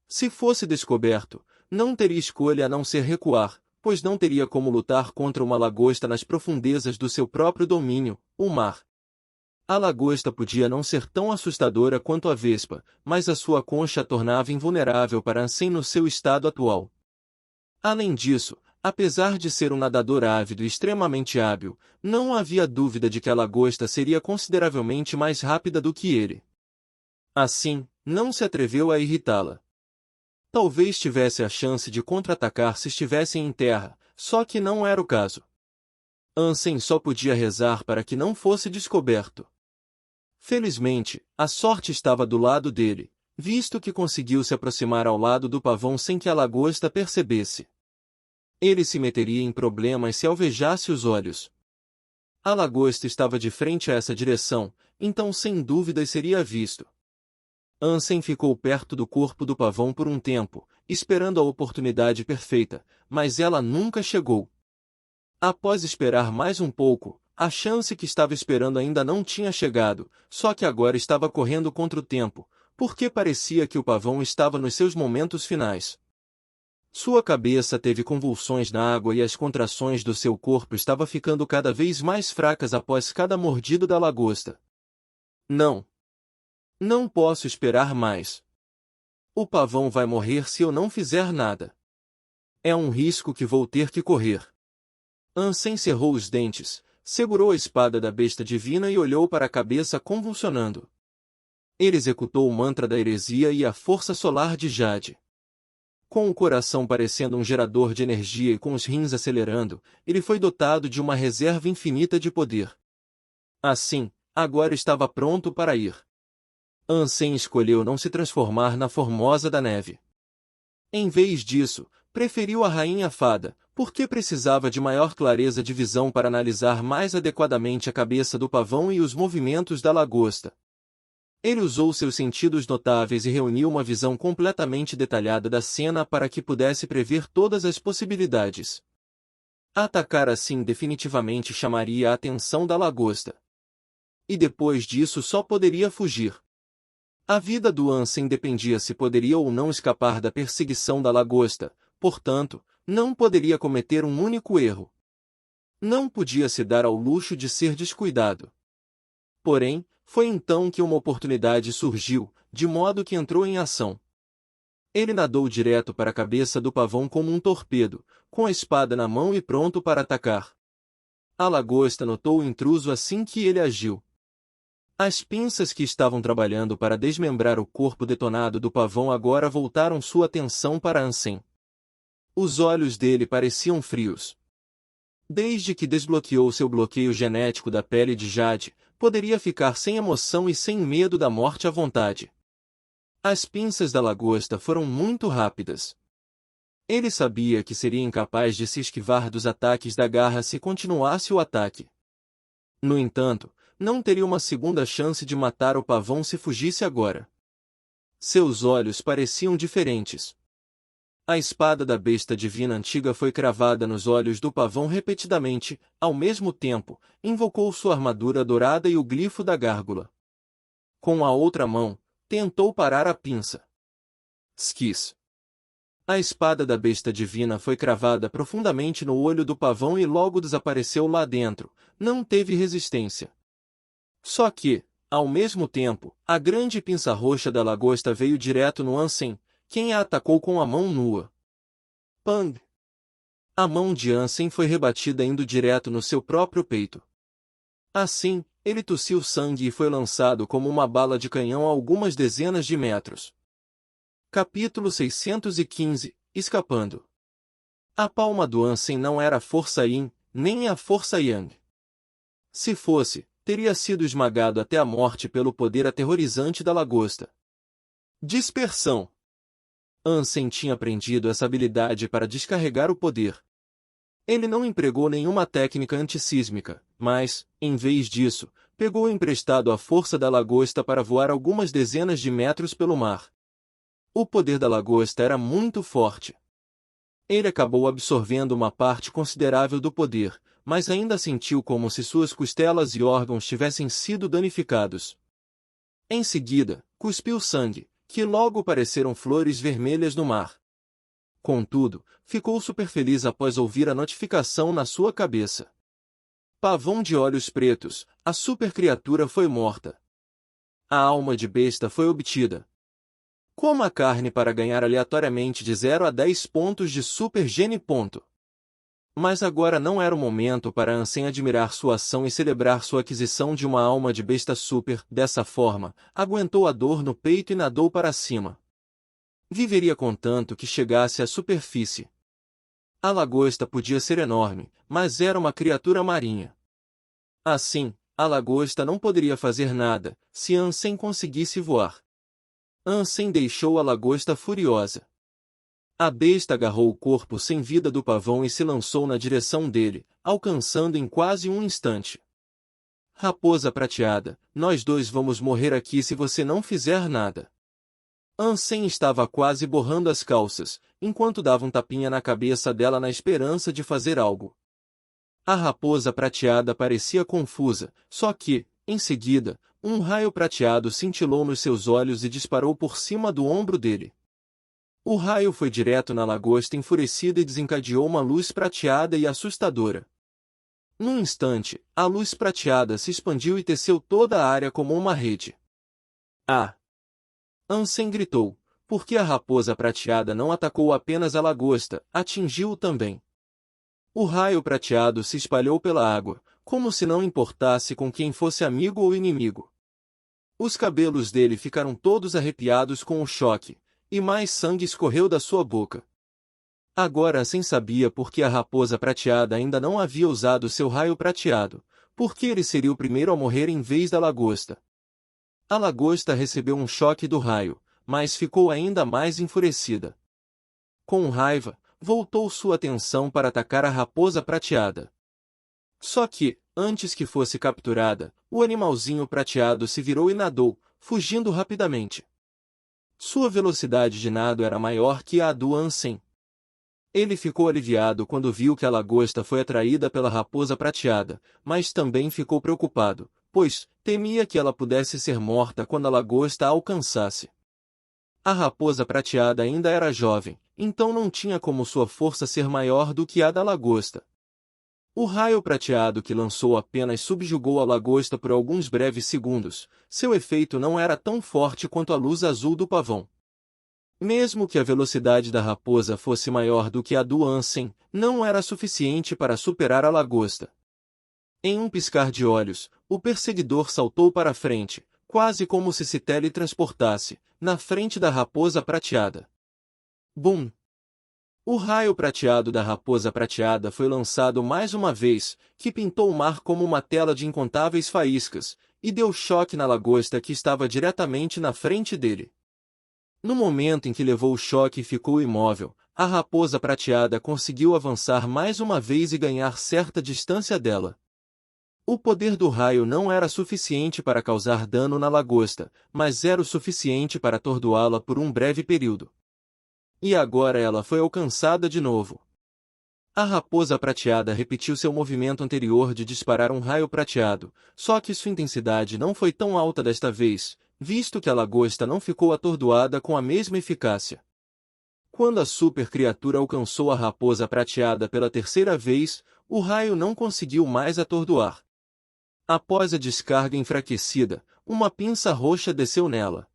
A: Se fosse descoberto, não teria escolha a não ser recuar, pois não teria como lutar contra uma lagosta nas profundezas do seu próprio domínio, o mar. A lagosta podia não ser tão assustadora quanto a vespa, mas a sua concha a tornava invulnerável para Ansem no seu estado atual. Além disso, apesar de ser um nadador ávido e extremamente hábil, não havia dúvida de que a lagosta seria consideravelmente mais rápida do que ele. Assim, não se atreveu a irritá-la. Talvez tivesse a chance de contra-atacar se estivessem em terra, só que não era o caso. Ansem só podia rezar para que não fosse descoberto. Felizmente, a sorte estava do lado dele, visto que conseguiu se aproximar ao lado do pavão sem que a lagosta percebesse. Ele se meteria em problemas se alvejasse os olhos. A lagosta estava de frente a essa direção, então sem dúvidas seria visto. Ansem ficou perto do corpo do pavão por um tempo, esperando a oportunidade perfeita, mas ela nunca chegou. Após esperar mais um pouco, a chance que estava esperando ainda não tinha chegado, só que agora estava correndo contra o tempo, porque parecia que o pavão estava nos seus momentos finais. Sua cabeça teve convulsões na água e as contrações do seu corpo estavam ficando cada vez mais fracas após cada mordida da lagosta. Não! Não posso esperar mais. O pavão vai morrer se eu não fizer nada. É um risco que vou ter que correr. Ansem cerrou os dentes, segurou a espada da besta divina e olhou para a cabeça convulsionando. Ele executou o mantra da heresia e a força solar de Jade. Com o coração parecendo um gerador de energia e com os rins acelerando, ele foi dotado de uma reserva infinita de poder. Assim, agora estava pronto para ir. Ansem escolheu não se transformar na Formosa da Neve. Em vez disso, preferiu a Rainha Fada, porque precisava de maior clareza de visão para analisar mais adequadamente a cabeça do pavão e os movimentos da lagosta. Ele usou seus sentidos notáveis e reuniu uma visão completamente detalhada da cena para que pudesse prever todas as possibilidades. Atacar assim definitivamente chamaria a atenção da lagosta. E depois disso só poderia fugir. A vida do Ansem dependia se poderia ou não escapar da perseguição da lagosta, portanto, não poderia cometer um único erro. Não podia se dar ao luxo de ser descuidado. Porém, foi então que uma oportunidade surgiu, de modo que entrou em ação. Ele nadou direto para a cabeça do pavão como um torpedo, com a espada na mão e pronto para atacar. A lagosta notou o intruso assim que ele agiu. As pinças que estavam trabalhando para desmembrar o corpo detonado do pavão agora voltaram sua atenção para Ansem. Os olhos dele pareciam frios. Desde que desbloqueou seu bloqueio genético da pele de Jade, poderia ficar sem emoção e sem medo da morte à vontade. As pinças da lagosta foram muito rápidas. Ele sabia que seria incapaz de se esquivar dos ataques da garra se continuasse o ataque. No entanto, não teria uma segunda chance de matar o pavão se fugisse agora. Seus olhos pareciam diferentes. A espada da besta divina antiga foi cravada nos olhos do pavão repetidamente, ao mesmo tempo, invocou sua armadura dourada e o glifo da gárgula. Com a outra mão, tentou parar a pinça. Skis. A espada da besta divina foi cravada profundamente no olho do pavão e logo desapareceu lá dentro, não teve resistência. Só que, ao mesmo tempo, a grande pinça roxa da lagosta veio direto no Ansem, quem a atacou com a mão nua. Pang! A mão de Ansem foi rebatida indo direto no seu próprio peito. Assim, ele tossiu sangue e foi lançado como uma bala de canhão a algumas dezenas de metros. Capítulo 615 – Escapando. A palma do Ansem não era a força Yin, nem a força Yang. Se fosse, teria sido esmagado até a morte pelo poder aterrorizante da lagosta. Dispersão. Ansem tinha aprendido essa habilidade para descarregar o poder. Ele não empregou nenhuma técnica antissísmica, mas, em vez disso, pegou emprestado a força da lagosta para voar algumas dezenas de metros pelo mar. O poder da lagosta era muito forte. Ele acabou absorvendo uma parte considerável do poder, mas ainda sentiu como se suas costelas e órgãos tivessem sido danificados. Em seguida, cuspiu sangue, que logo pareceram flores vermelhas no mar. Contudo, ficou super feliz após ouvir a notificação na sua cabeça. Pavão de olhos pretos, a super criatura foi morta. A alma de besta foi obtida. Coma a carne para ganhar aleatoriamente de 0 a 10 pontos de super gene. Mas agora não era o momento para Ansem admirar sua ação e celebrar sua aquisição de uma alma de besta super. Dessa forma, aguentou a dor no peito e nadou para cima. Viveria contanto que chegasse à superfície. A lagosta podia ser enorme, mas era uma criatura marinha. Assim, a lagosta não poderia fazer nada, se Ansem conseguisse voar. Ansem deixou a lagosta furiosa. A besta agarrou o corpo sem vida do pavão e se lançou na direção dele, alcançando em quase um instante. Raposa prateada, nós dois vamos morrer aqui se você não fizer nada. Ansem estava quase borrando as calças, enquanto dava um tapinha na cabeça dela na esperança de fazer algo. A raposa prateada parecia confusa, só que, em seguida, um raio prateado cintilou nos seus olhos e disparou por cima do ombro dele. O raio foi direto na lagosta enfurecida e desencadeou uma luz prateada e assustadora. Num instante, a luz prateada se expandiu e teceu toda a área como uma rede. Ah! Ansem gritou, porque a raposa prateada não atacou apenas a lagosta, atingiu-o também. O raio prateado se espalhou pela água, como se não importasse com quem fosse amigo ou inimigo. Os cabelos dele ficaram todos arrepiados com o choque, e mais sangue escorreu da sua boca. Agora Ansem sabia por que a raposa prateada ainda não havia usado seu raio prateado, porque ele seria o primeiro a morrer em vez da lagosta. A lagosta recebeu um choque do raio, mas ficou ainda mais enfurecida. Com raiva, voltou sua atenção para atacar a raposa prateada. Só que, antes que fosse capturada, o animalzinho prateado se virou e nadou, fugindo rapidamente. Sua velocidade de nado era maior que a do Ansem. Ele ficou aliviado quando viu que a lagosta foi atraída pela raposa prateada, mas também ficou preocupado, pois temia que ela pudesse ser morta quando a lagosta a alcançasse. A raposa prateada ainda era jovem, então não tinha como sua força ser maior do que a da lagosta. O raio prateado que lançou apenas subjugou a lagosta por alguns breves segundos, seu efeito não era tão forte quanto a luz azul do pavão. Mesmo que a velocidade da raposa fosse maior do que a do Ansem, não era suficiente para superar a lagosta. Em um piscar de olhos, o perseguidor saltou para a frente, quase como se teletransportasse, na frente da raposa prateada. Bum! O raio prateado da raposa prateada foi lançado mais uma vez, que pintou o mar como uma tela de incontáveis faíscas, e deu choque na lagosta que estava diretamente na frente dele. No momento em que levou o choque e ficou imóvel, a raposa prateada conseguiu avançar mais uma vez e ganhar certa distância dela. O poder do raio não era suficiente para causar dano na lagosta, mas era o suficiente para atordoá-la por um breve período. E agora ela foi alcançada de novo. A raposa prateada repetiu seu movimento anterior de disparar um raio prateado, só que sua intensidade não foi tão alta desta vez, visto que a lagosta não ficou atordoada com a mesma eficácia. Quando a super criatura alcançou a raposa prateada pela terceira vez, o raio não conseguiu mais atordoar. Após a descarga enfraquecida, uma pinça roxa desceu nela.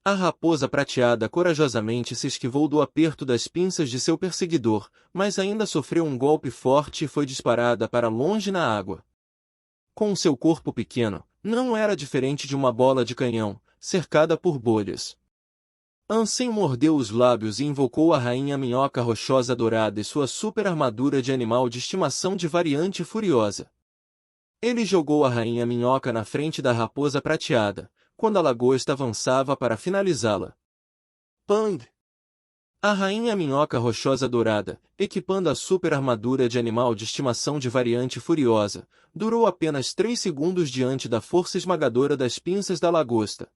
A: A raposa prateada corajosamente se esquivou do aperto das pinças de seu perseguidor, mas ainda sofreu um golpe forte e foi disparada para longe na água. Com seu corpo pequeno, não era diferente de uma bola de canhão, cercada por bolhas. Ansem mordeu os lábios e invocou a rainha minhoca rochosa dourada e sua super armadura de animal de estimação de variante furiosa. Ele jogou a rainha minhoca na frente da raposa prateada, quando a lagosta avançava para finalizá-la. Pang! A rainha minhoca rochosa dourada, equipando a super armadura de animal de estimação de variante furiosa, durou apenas 3 segundos diante da força esmagadora das pinças da lagosta.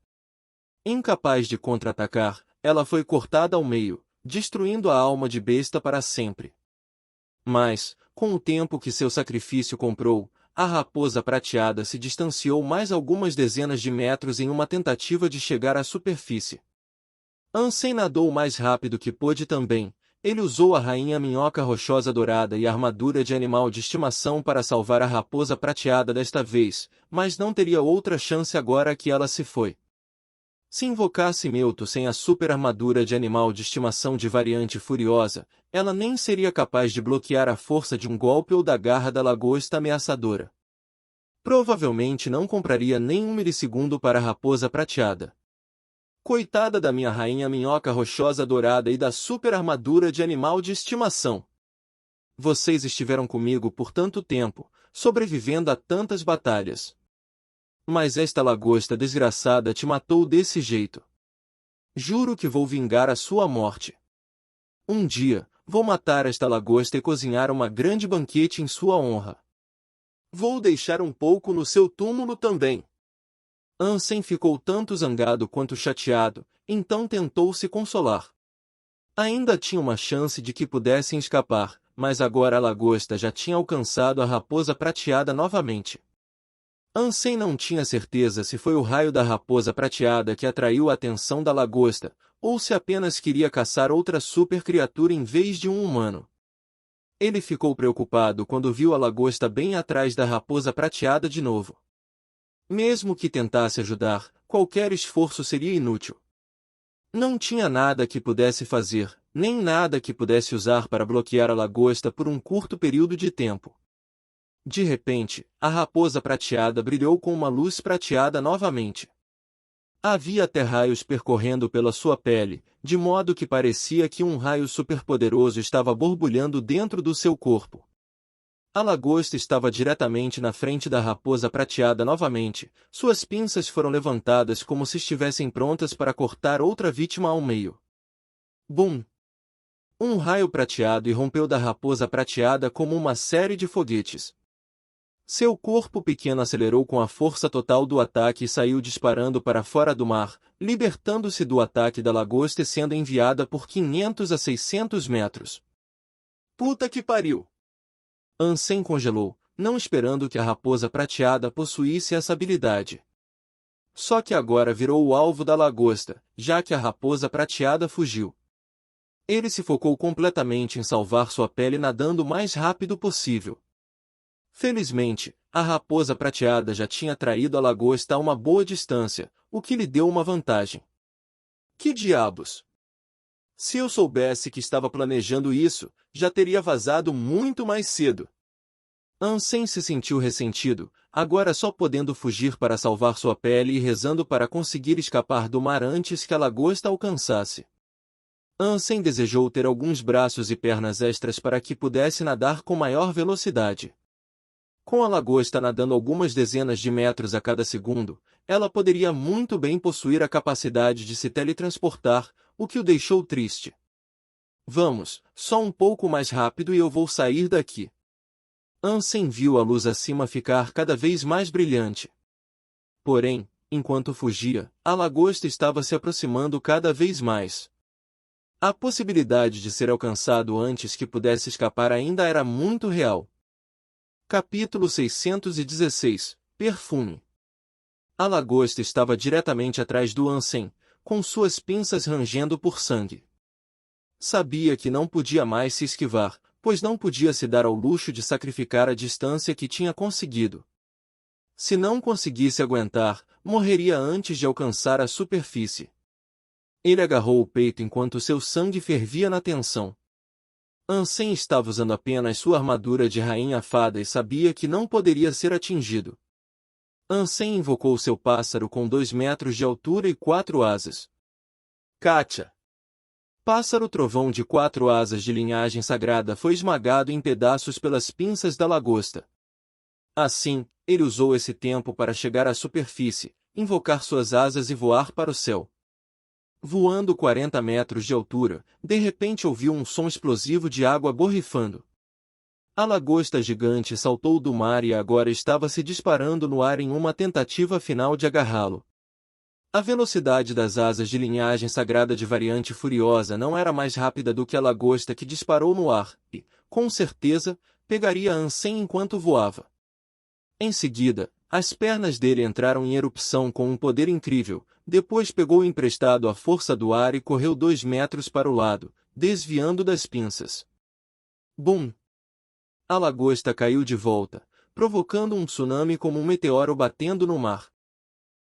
A: Incapaz de contra-atacar, ela foi cortada ao meio, destruindo a alma de besta para sempre. Mas, com o tempo que seu sacrifício comprou, a raposa prateada se distanciou mais algumas dezenas de metros em uma tentativa de chegar à superfície. Ansem nadou o mais rápido que pôde também. Ele usou a rainha minhoca rochosa dourada e a armadura de animal de estimação para salvar a raposa prateada desta vez, mas não teria outra chance agora que ela se foi. Se invocasse Mewtwo sem a super armadura de animal de estimação de variante furiosa, ela nem seria capaz de bloquear a força de um golpe ou da garra da lagosta ameaçadora. Provavelmente não compraria nem 1 milissegundo para a raposa prateada. Coitada da minha rainha minhoca rochosa dourada e da super armadura de animal de estimação. Vocês estiveram comigo por tanto tempo, sobrevivendo a tantas batalhas. Mas esta lagosta desgraçada te matou desse jeito. Juro que vou vingar a sua morte. Um dia, vou matar esta lagosta e cozinhar uma grande banquete em sua honra. Vou deixar um pouco no seu túmulo também. Ansem ficou tanto zangado quanto chateado, então tentou se consolar. Ainda tinha uma chance de que pudessem escapar, mas agora a lagosta já tinha alcançado a raposa prateada novamente. Ansem não tinha certeza se foi o raio da raposa prateada que atraiu a atenção da lagosta, ou se apenas queria caçar outra super criatura em vez de um humano. Ele ficou preocupado quando viu a lagosta bem atrás da raposa prateada de novo. Mesmo que tentasse ajudar, qualquer esforço seria inútil. Não tinha nada que pudesse fazer, nem nada que pudesse usar para bloquear a lagosta por um curto período de tempo. De repente, a raposa prateada brilhou com uma luz prateada novamente. Havia até raios percorrendo pela sua pele, de modo que parecia que um raio superpoderoso estava borbulhando dentro do seu corpo. A lagosta estava diretamente na frente da raposa prateada novamente, suas pinças foram levantadas como se estivessem prontas para cortar outra vítima ao meio. Bum! Um raio prateado irrompeu da raposa prateada como uma série de foguetes. Seu corpo pequeno acelerou com a força total do ataque e saiu disparando para fora do mar, libertando-se do ataque da lagosta e sendo enviada por 500 a 600 metros. Puta que pariu! Ansem congelou, não esperando que a raposa prateada possuísse essa habilidade. Só que agora virou o alvo da lagosta, já que a raposa prateada fugiu. Ele se focou completamente em salvar sua pele nadando o mais rápido possível. Felizmente, a raposa prateada já tinha traído a lagosta a uma boa distância, o que lhe deu uma vantagem. Que diabos! Se eu soubesse que estava planejando isso, já teria vazado muito mais cedo. Ansem se sentiu ressentido, agora só podendo fugir para salvar sua pele e rezando para conseguir escapar do mar antes que a lagosta alcançasse. Ansem desejou ter alguns braços e pernas extras para que pudesse nadar com maior velocidade. Com a lagosta nadando algumas dezenas de metros a cada segundo, ela poderia muito bem possuir a capacidade de se teletransportar, o que o deixou triste. Vamos, só um pouco mais rápido e eu vou sair daqui. Ansem viu a luz acima ficar cada vez mais brilhante. Porém, enquanto fugia, a lagosta estava se aproximando cada vez mais. A possibilidade de ser alcançado antes que pudesse escapar ainda era muito real. Capítulo 616 – Perfume. A lagosta estava diretamente atrás do Ansem, com suas pinças rangendo por sangue. Sabia que não podia mais se esquivar, pois não podia se dar ao luxo de sacrificar a distância que tinha conseguido. Se não conseguisse aguentar, morreria antes de alcançar a superfície. Ele agarrou o peito enquanto seu sangue fervia na tensão. Ansem estava usando apenas sua armadura de rainha fada e sabia que não poderia ser atingido. Ansem invocou seu pássaro com 2 metros de altura e 4 asas. Kátia! Pássaro trovão de 4 asas de linhagem sagrada foi esmagado em pedaços pelas pinças da lagosta. Assim, ele usou esse tempo para chegar à superfície, invocar suas asas e voar para o céu. Voando 40 metros de altura, de repente ouviu um som explosivo de água borrifando. A lagosta gigante saltou do mar e agora estava se disparando no ar em uma tentativa final de agarrá-lo. A velocidade das asas de linhagem sagrada de Variante Furiosa não era mais rápida do que a lagosta que disparou no ar, e, com certeza, pegaria Ansem enquanto voava. Em seguida, as pernas dele entraram em erupção com um poder incrível, depois pegou emprestado a força do ar e correu 2 metros para o lado, desviando das pinças. Bum! A lagosta caiu de volta, provocando um tsunami como um meteoro batendo no mar.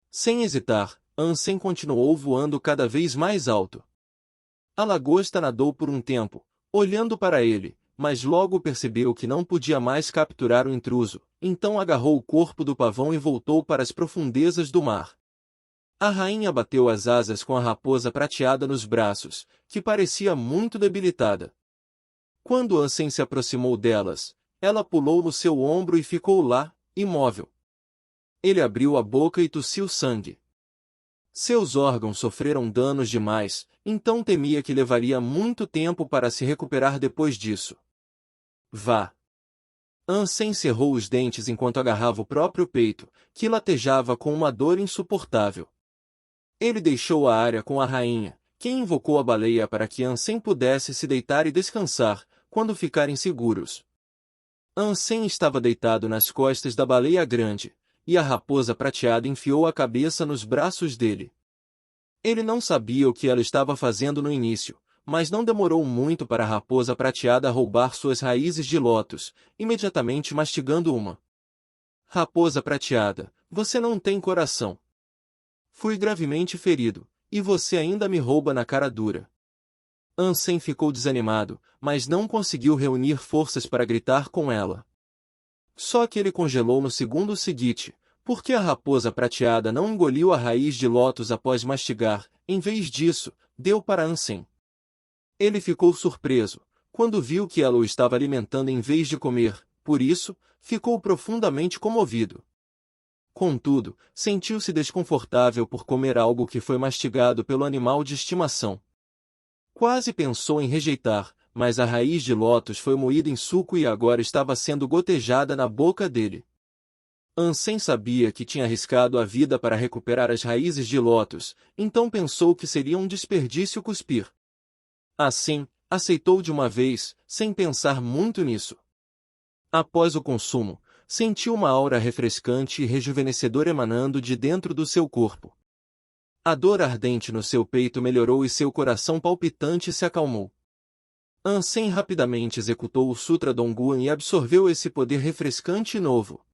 A: Sem hesitar, Ansem continuou voando cada vez mais alto. A lagosta nadou por um tempo, olhando para ele, mas logo percebeu que não podia mais capturar o intruso, então agarrou o corpo do pavão e voltou para as profundezas do mar. A rainha bateu as asas com a raposa prateada nos braços, que parecia muito debilitada. Quando Ansem se aproximou delas, ela pulou no seu ombro e ficou lá, imóvel. Ele abriu a boca e tossiu sangue. Seus órgãos sofreram danos demais, então temia que levaria muito tempo para se recuperar depois disso. Vá! Ansem cerrou os dentes enquanto agarrava o próprio peito, que latejava com uma dor insuportável. Ele deixou a área com a rainha, quem invocou a baleia para que Ansem pudesse se deitar e descansar, quando ficarem seguros. Ansem estava deitado nas costas da baleia grande, e a raposa prateada enfiou a cabeça nos braços dele. Ele não sabia o que ela estava fazendo no início, mas não demorou muito para a raposa prateada roubar suas raízes de lótus, imediatamente mastigando uma. Raposa prateada, você não tem coração. Fui gravemente ferido, e você ainda me rouba na cara dura. Ansem ficou desanimado, mas não conseguiu reunir forças para gritar com ela. Só que ele congelou no segundo seguinte, porque a raposa prateada não engoliu a raiz de lótus após mastigar, em vez disso, deu para Ansem. Ele ficou surpreso, quando viu que ela o estava alimentando em vez de comer, por isso, ficou profundamente comovido. Contudo, sentiu-se desconfortável por comer algo que foi mastigado pelo animal de estimação. Quase pensou em rejeitar, mas a raiz de lótus foi moída em suco e agora estava sendo gotejada na boca dele. Ansem sabia que tinha arriscado a vida para recuperar as raízes de lótus, então pensou que seria um desperdício cuspir. Assim, aceitou de uma vez, sem pensar muito nisso. Após o consumo, sentiu uma aura refrescante e rejuvenescedora emanando de dentro do seu corpo. A dor ardente no seu peito melhorou e seu coração palpitante se acalmou. Ansem rapidamente executou o Sutra Dongguan e absorveu esse poder refrescante e novo.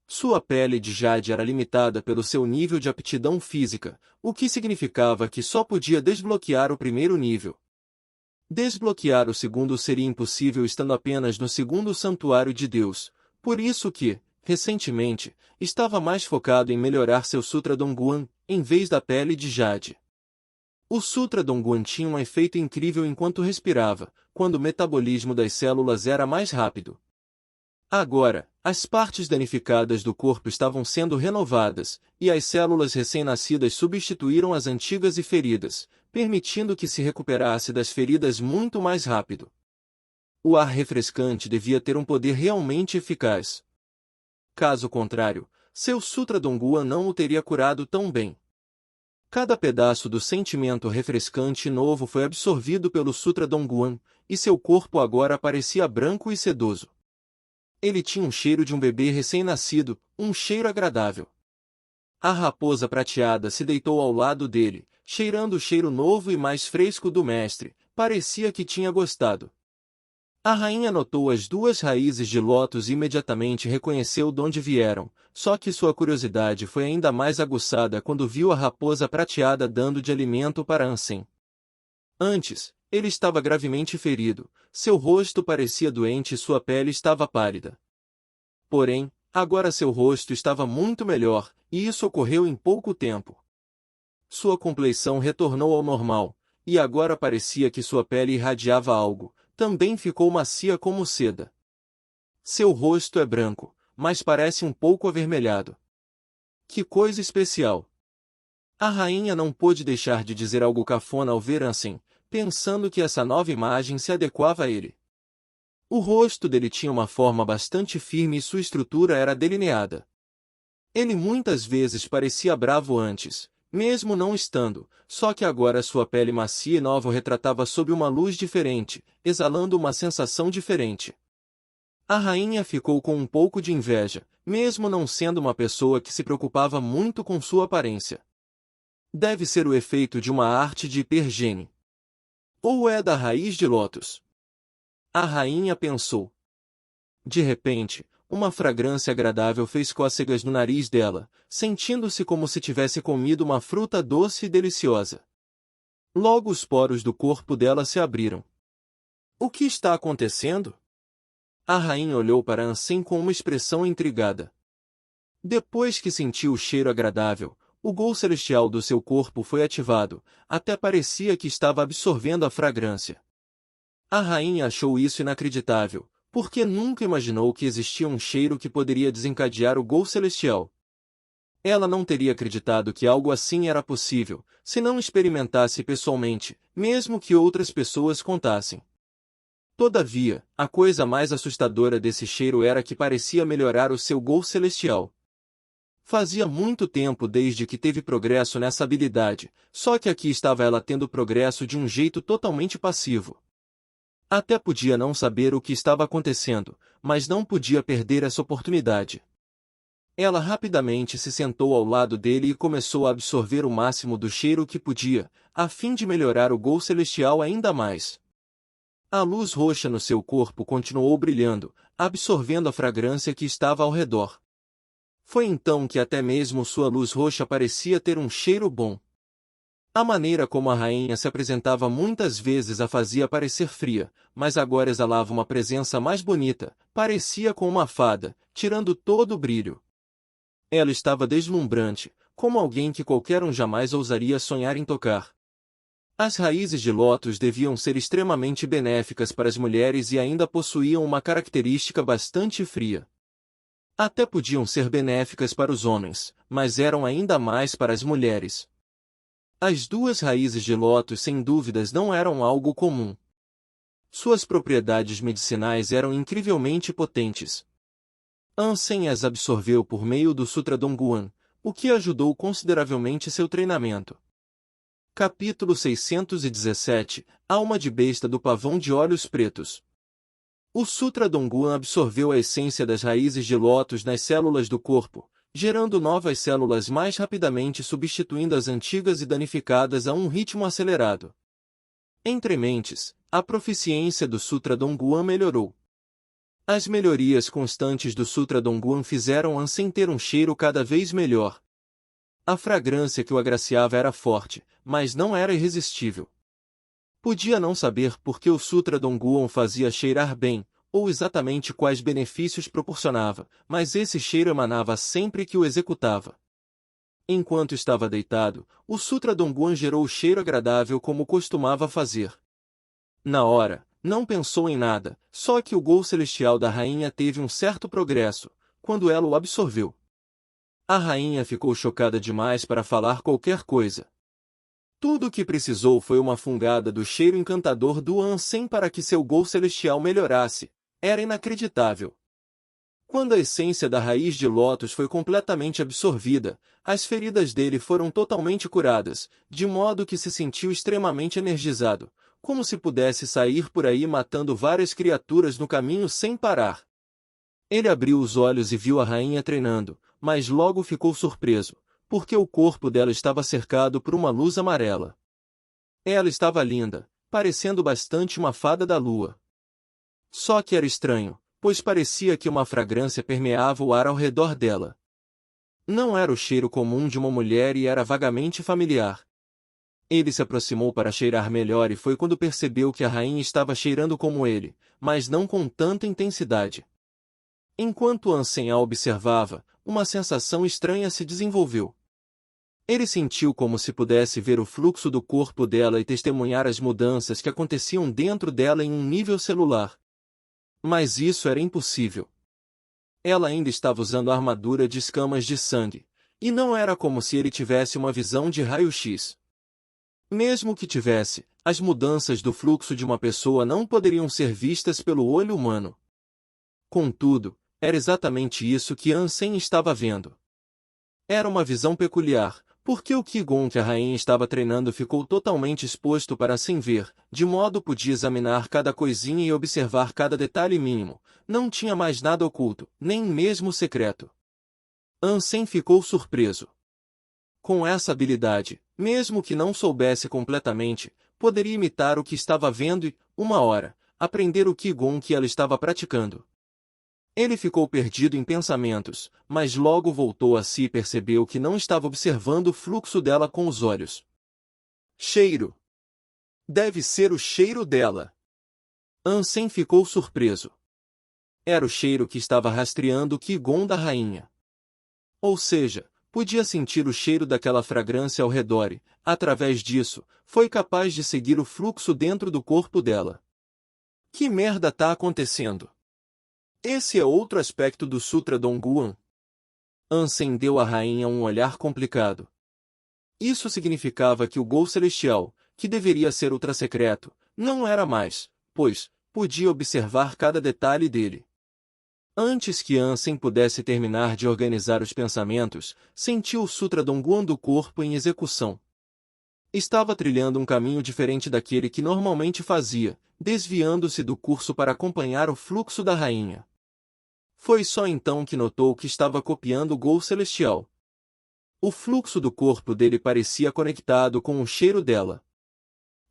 A: Sua pele de jade era limitada pelo seu nível de aptidão física, o que significava que só podia desbloquear o primeiro nível. Desbloquear o segundo seria impossível estando apenas no segundo santuário de Deus, por isso que, recentemente, estava mais focado em melhorar seu Sutra Dongguan, em vez da pele de jade. O Sutra Dongguan tinha um efeito incrível enquanto respirava, quando o metabolismo das células era mais rápido. Agora, as partes danificadas do corpo estavam sendo renovadas, e as células recém-nascidas substituíram as antigas e feridas, permitindo que se recuperasse das feridas muito mais rápido. O ar refrescante devia ter um poder realmente eficaz. Caso contrário, seu Sutra Dongguan não o teria curado tão bem. Cada pedaço do sentimento refrescante e novo foi absorvido pelo Sutra Dongguan, e seu corpo agora parecia branco e sedoso. Ele tinha um cheiro de um bebê recém-nascido, um cheiro agradável. A raposa prateada se deitou ao lado dele, cheirando o cheiro novo e mais fresco do mestre, parecia que tinha gostado. A rainha notou as duas raízes de lótus e imediatamente reconheceu de onde vieram, só que sua curiosidade foi ainda mais aguçada quando viu a raposa prateada dando de alimento para Ansem. Antes, ele estava gravemente ferido, seu rosto parecia doente e sua pele estava pálida. Porém, agora seu rosto estava muito melhor, e isso ocorreu em pouco tempo. Sua compleição retornou ao normal, e agora parecia que sua pele irradiava algo, também ficou macia como seda. Seu rosto é branco, mas parece um pouco avermelhado. Que coisa especial! A rainha não pôde deixar de dizer algo cafona ao ver Ansem, pensando que essa nova imagem se adequava a ele. O rosto dele tinha uma forma bastante firme e sua estrutura era delineada. Ele muitas vezes parecia bravo antes, mesmo não estando, só que agora sua pele macia e nova o retratava sob uma luz diferente, exalando uma sensação diferente. A rainha ficou com um pouco de inveja, mesmo não sendo uma pessoa que se preocupava muito com sua aparência. Deve ser o efeito de uma arte de hipergene. Ou é da raiz de lótus? A rainha pensou. De repente, uma fragrância agradável fez cócegas no nariz dela, sentindo-se como se tivesse comido uma fruta doce e deliciosa. Logo os poros do corpo dela se abriram. O que está acontecendo? A rainha olhou para Ansem com uma expressão intrigada. Depois que sentiu o cheiro agradável, o gol celestial do seu corpo foi ativado, até parecia que estava absorvendo a fragrância. A rainha achou isso inacreditável, porque nunca imaginou que existia um cheiro que poderia desencadear o gol celestial. Ela não teria acreditado que algo assim era possível, se não experimentasse pessoalmente, mesmo que outras pessoas contassem. Todavia, a coisa mais assustadora desse cheiro era que parecia melhorar o seu gol celestial. Fazia muito tempo desde que teve progresso nessa habilidade, só que aqui estava ela tendo progresso de um jeito totalmente passivo. Até podia não saber o que estava acontecendo, mas não podia perder essa oportunidade. Ela rapidamente se sentou ao lado dele e começou a absorver o máximo do cheiro que podia, a fim de melhorar o gol celestial ainda mais. A luz roxa no seu corpo continuou brilhando, absorvendo a fragrância que estava ao redor. Foi então que até mesmo sua luz roxa parecia ter um cheiro bom. A maneira como a rainha se apresentava muitas vezes a fazia parecer fria, mas agora exalava uma presença mais bonita, parecia com uma fada, tirando todo o brilho. Ela estava deslumbrante, como alguém que qualquer um jamais ousaria sonhar em tocar. As raízes de lótus deviam ser extremamente benéficas para as mulheres e ainda possuíam uma característica bastante fria. Até podiam ser benéficas para os homens, mas eram ainda mais para as mulheres. As duas raízes de lótus sem dúvidas não eram algo comum. Suas propriedades medicinais eram incrivelmente potentes. Ansem as absorveu por meio do Sutra Dongguan, o que ajudou consideravelmente seu treinamento. Capítulo 617 Alma de besta do pavão de olhos pretos. O Sutra Dongguan absorveu a essência das raízes de lótus nas células do corpo, gerando novas células mais rapidamente, substituindo as antigas e danificadas a um ritmo acelerado. Entre mentes, a proficiência do Sutra Dongguan melhorou. As melhorias constantes do Sutra Dongguan fizeram Ansem ter um cheiro cada vez melhor. A fragrância que o agraciava era forte, mas não era irresistível. Podia não saber por que o Sutra Dongguan fazia cheirar bem, ou exatamente quais benefícios proporcionava, mas esse cheiro emanava sempre que o executava. Enquanto estava deitado, o Sutra Dongguan gerou o cheiro agradável como costumava fazer. Na hora, não pensou em nada, só que o gol celestial da rainha teve um certo progresso, quando ela o absorveu. A rainha ficou chocada demais para falar qualquer coisa. Tudo o que precisou foi uma fungada do cheiro encantador do Ansem para que seu gol celestial melhorasse. Era inacreditável. Quando a essência da raiz de lótus foi completamente absorvida, as feridas dele foram totalmente curadas, de modo que se sentiu extremamente energizado, como se pudesse sair por aí matando várias criaturas no caminho sem parar. Ele abriu os olhos e viu a rainha treinando, mas logo ficou surpreso, porque o corpo dela estava cercado por uma luz amarela. Ela estava linda, parecendo bastante uma fada da lua. Só que era estranho, pois parecia que uma fragrância permeava o ar ao redor dela. Não era o cheiro comum de uma mulher e era vagamente familiar. Ele se aproximou para cheirar melhor e foi quando percebeu que a rainha estava cheirando como ele, mas não com tanta intensidade. Enquanto Ansem a observava, uma sensação estranha se desenvolveu. Ele sentiu como se pudesse ver o fluxo do corpo dela e testemunhar as mudanças que aconteciam dentro dela em um nível celular. Mas isso era impossível. Ela ainda estava usando a armadura de escamas de sangue, e não era como se ele tivesse uma visão de raio-x. Mesmo que tivesse, as mudanças do fluxo de uma pessoa não poderiam ser vistas pelo olho humano. Contudo, era exatamente isso que Ansem estava vendo. Era uma visão peculiar, porque o Qigong que a rainha estava treinando ficou totalmente exposto para assim ver, de modo podia examinar cada coisinha e observar cada detalhe mínimo. Não tinha mais nada oculto, nem mesmo secreto. Ansem ficou surpreso. Com essa habilidade, mesmo que não soubesse completamente, poderia imitar o que estava vendo e, uma hora, aprender o Qigong que ela estava praticando. Ele ficou perdido em pensamentos, mas logo voltou a si e percebeu que não estava observando o fluxo dela com os olhos. Cheiro. Deve ser o cheiro dela. Ansem ficou surpreso. Era o cheiro que estava rastreando o Qigong da rainha. Ou seja, podia sentir o cheiro daquela fragrância ao redor e, através disso, foi capaz de seguir o fluxo dentro do corpo dela. Que merda tá acontecendo? Esse é outro aspecto do Sutra Dongguan. Ansem deu à rainha um olhar complicado. Isso significava que o Gol Celestial, que deveria ser ultra-secreto, não era mais, pois, podia observar cada detalhe dele. Antes que Ansem pudesse terminar de organizar os pensamentos, sentiu o Sutra Dongguan do corpo em execução. Estava trilhando um caminho diferente daquele que normalmente fazia, desviando-se do curso para acompanhar o fluxo da rainha. Foi só então que notou que estava copiando o Gol Celestial. O fluxo do corpo dele parecia conectado com o cheiro dela.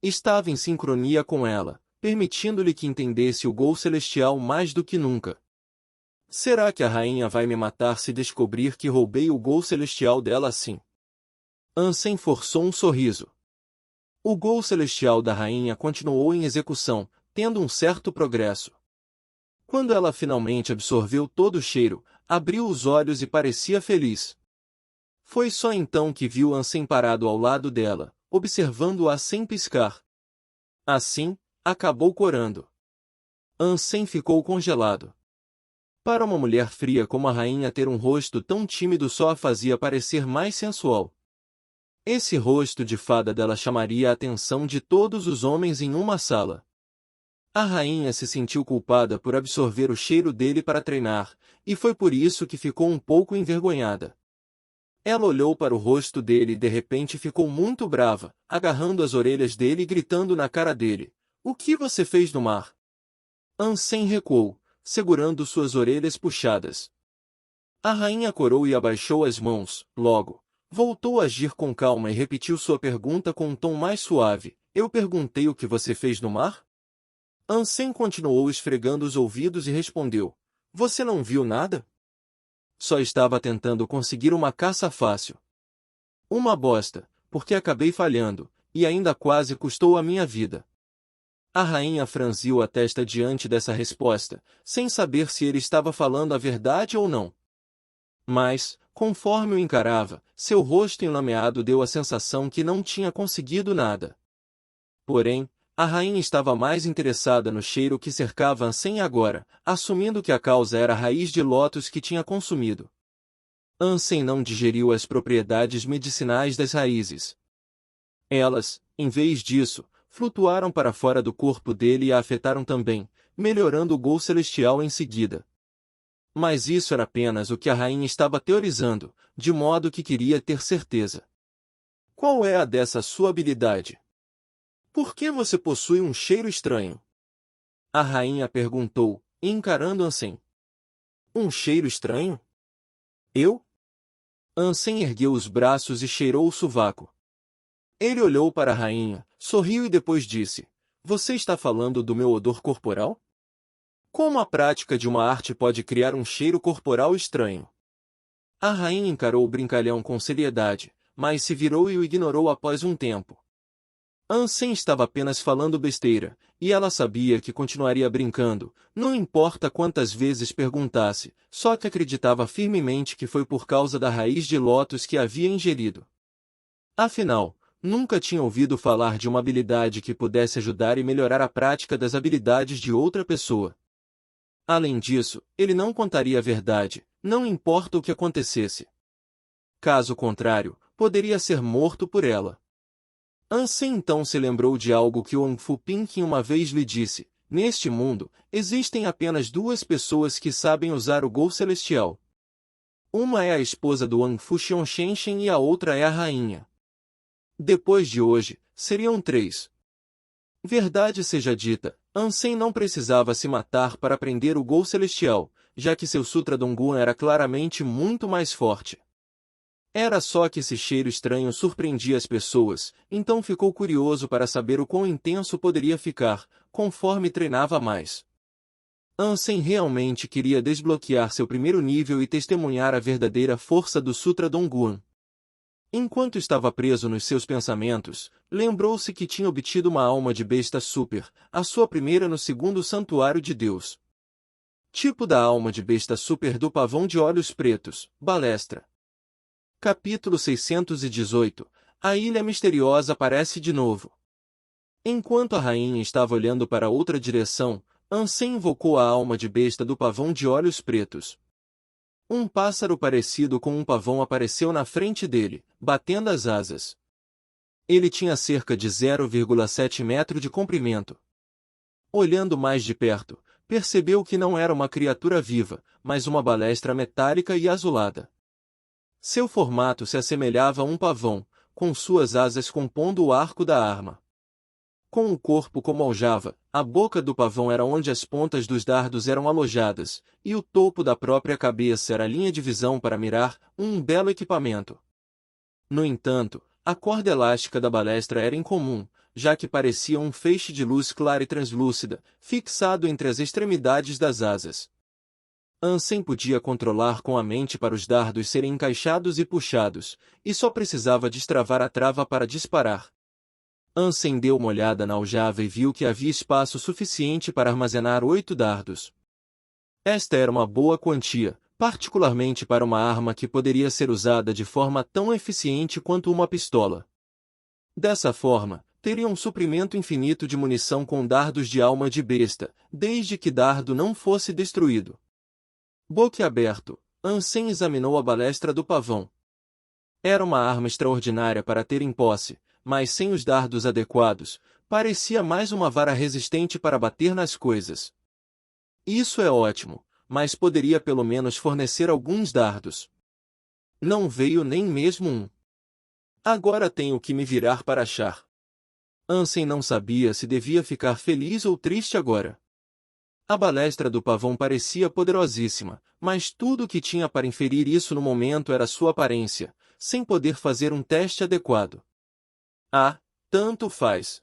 A: Estava em sincronia com ela, permitindo-lhe que entendesse o Gol Celestial mais do que nunca. Será que a rainha vai me matar se descobrir que roubei o Gol Celestial dela assim? Ansem forçou um sorriso. O Gol Celestial da rainha continuou em execução, tendo um certo progresso. Quando ela finalmente absorveu todo o cheiro, abriu os olhos e parecia feliz. Foi só então que viu Ansem parado ao lado dela, observando-a sem piscar. Assim, acabou corando. Ansem ficou congelado. Para uma mulher fria como a rainha ter um rosto tão tímido só a fazia parecer mais sensual. Esse rosto de fada dela chamaria a atenção de todos os homens em uma sala. A rainha se sentiu culpada por absorver o cheiro dele para treinar, e foi por isso que ficou um pouco envergonhada. Ela olhou para o rosto dele e de repente ficou muito brava, agarrando as orelhas dele e gritando na cara dele: "O que você fez no mar?" Ansem recuou, segurando suas orelhas puxadas. A rainha corou e abaixou as mãos, logo. Voltou a agir com calma e repetiu sua pergunta com um tom mais suave: "Eu perguntei o que você fez no mar?" Ansem continuou esfregando os ouvidos e respondeu: "Você não viu nada? Só estava tentando conseguir uma caça fácil. Uma bosta, porque acabei falhando, e ainda quase custou a minha vida." A rainha franziu a testa diante dessa resposta, sem saber se ele estava falando a verdade ou não. Mas, conforme o encarava, seu rosto enlameado deu a sensação que não tinha conseguido nada. Porém, a rainha estava mais interessada no cheiro que cercava Ansem agora, assumindo que a causa era a raiz de lótus que tinha consumido. Ansem não digeriu as propriedades medicinais das raízes. Elas, em vez disso, flutuaram para fora do corpo dele e a afetaram também, melhorando o Gol Celestial em seguida. Mas isso era apenas o que a rainha estava teorizando, de modo que queria ter certeza. Qual é a dessa sua habilidade? Por que você possui um cheiro estranho? A rainha perguntou, encarando Ansem. Um cheiro estranho? Eu? Ansem ergueu os braços e cheirou o sovaco. Ele olhou para a rainha, sorriu e depois disse: Você está falando do meu odor corporal? Como a prática de uma arte pode criar um cheiro corporal estranho? A rainha encarou o brincalhão com seriedade, mas se virou e o ignorou após um tempo. Ansem estava apenas falando besteira, e ela sabia que continuaria brincando, não importa quantas vezes perguntasse, só que acreditava firmemente que foi por causa da raiz de lótus que havia ingerido. Afinal, nunca tinha ouvido falar de uma habilidade que pudesse ajudar e melhorar a prática das habilidades de outra pessoa. Além disso, ele não contaria a verdade, não importa o que acontecesse. Caso contrário, poderia ser morto por ela. Ansem então se lembrou de algo que Wang Fu Pinkin uma vez lhe disse: neste mundo, existem apenas duas pessoas que sabem usar o Gol Celestial. Uma é a esposa do Wang Fu Xiongshenshen e a outra é a rainha. Depois de hoje, seriam três. Verdade seja dita, Ansem não precisava se matar para aprender o Gol Celestial, já que seu Sutra Dongguan era claramente muito mais forte. Era só que esse cheiro estranho surpreendia as pessoas, então ficou curioso para saber o quão intenso poderia ficar, conforme treinava mais. Ansem realmente queria desbloquear seu primeiro nível e testemunhar a verdadeira força do Sutra Dongguan. Enquanto estava preso nos seus pensamentos, lembrou-se que tinha obtido uma alma de besta super, a sua primeira no segundo santuário de Deus. Tipo da alma de besta super do pavão de olhos pretos, Balestra. Capítulo 618. A Ilha Misteriosa aparece de novo. Enquanto a rainha estava olhando para outra direção, Ansem invocou a alma de besta do pavão de olhos pretos. Um pássaro parecido com um pavão apareceu na frente dele, batendo as asas. Ele tinha cerca de 0,7 metro de comprimento. Olhando mais de perto, percebeu que não era uma criatura viva, mas uma balestra metálica e azulada. Seu formato se assemelhava a um pavão, com suas asas compondo o arco da arma. Com o corpo como aljava, a boca do pavão era onde as pontas dos dardos eram alojadas, e o topo da própria cabeça era a linha de visão para mirar, um belo equipamento. No entanto, a corda elástica da balestra era incomum, já que parecia um feixe de luz clara e translúcida, fixado entre as extremidades das asas. Ansem podia controlar com a mente para os dardos serem encaixados e puxados, e só precisava destravar a trava para disparar. Ansem deu uma olhada na aljava e viu que havia espaço suficiente para armazenar 8 dardos. Esta era uma boa quantia, particularmente para uma arma que poderia ser usada de forma tão eficiente quanto uma pistola. Dessa forma, teria um suprimento infinito de munição com dardos de alma de besta, desde que dardo não fosse destruído. Boquiaberto, Ansem examinou a balestra do pavão. Era uma arma extraordinária para ter em posse, mas sem os dardos adequados, parecia mais uma vara resistente para bater nas coisas. Isso é ótimo, mas poderia pelo menos fornecer alguns dardos. Não veio nem mesmo um. Agora tenho que me virar para achar. Ansem não sabia se devia ficar feliz ou triste agora. A balestra do pavão parecia poderosíssima, mas tudo o que tinha para inferir isso no momento era sua aparência, sem poder fazer um teste adequado. Ah, tanto faz.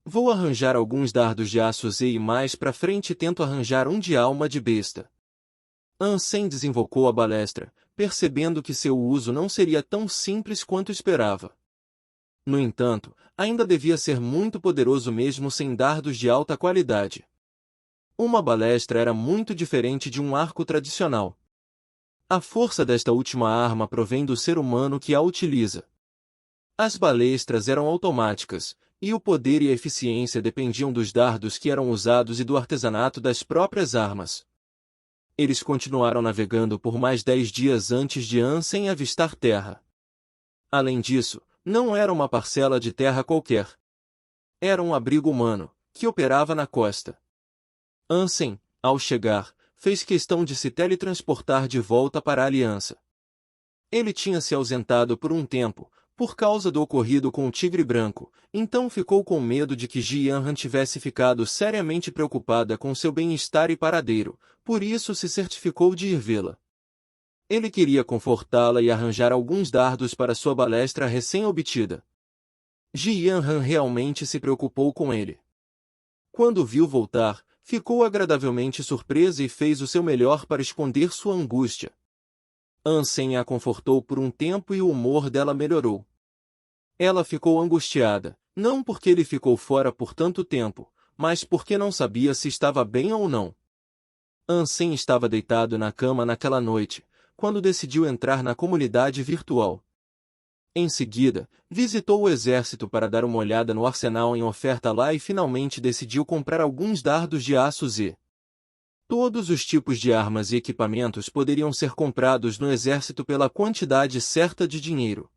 A: Vou arranjar alguns dardos de aço Z e mais pra frente tento arranjar um de alma de besta. Ansem desinvocou a balestra, percebendo que seu uso não seria tão simples quanto esperava. No entanto, ainda devia ser muito poderoso mesmo sem dardos de alta qualidade. Uma balestra era muito diferente de um arco tradicional. A força desta última arma provém do ser humano que a utiliza. As balestras eram automáticas, e o poder e a eficiência dependiam dos dardos que eram usados e do artesanato das próprias armas. Eles continuaram navegando por mais 10 dias antes de Ansem avistar terra. Além disso, não era uma parcela de terra qualquer. Era um abrigo humano, que operava na costa. Ansem, ao chegar, fez questão de se teletransportar de volta para a Aliança. Ele tinha se ausentado por um tempo, por causa do ocorrido com o Tigre Branco, então ficou com medo de que Ji Yanran tivesse ficado seriamente preocupada com seu bem-estar e paradeiro, por isso se certificou de ir vê-la. Ele queria confortá-la e arranjar alguns dardos para sua balestra recém-obtida. Ji Yanran realmente se preocupou com ele. Quando o viu voltar, ficou agradavelmente surpresa e fez o seu melhor para esconder sua angústia. Ansem a confortou por um tempo e o humor dela melhorou. Ela ficou angustiada, não porque ele ficou fora por tanto tempo, mas porque não sabia se estava bem ou não. Ansem estava deitado na cama naquela noite, quando decidiu entrar na comunidade virtual. Em seguida, visitou o exército para dar uma olhada no arsenal em oferta lá e finalmente decidiu comprar alguns dardos de aço Z. Todos os tipos de armas e equipamentos poderiam ser comprados no exército pela quantidade certa de dinheiro.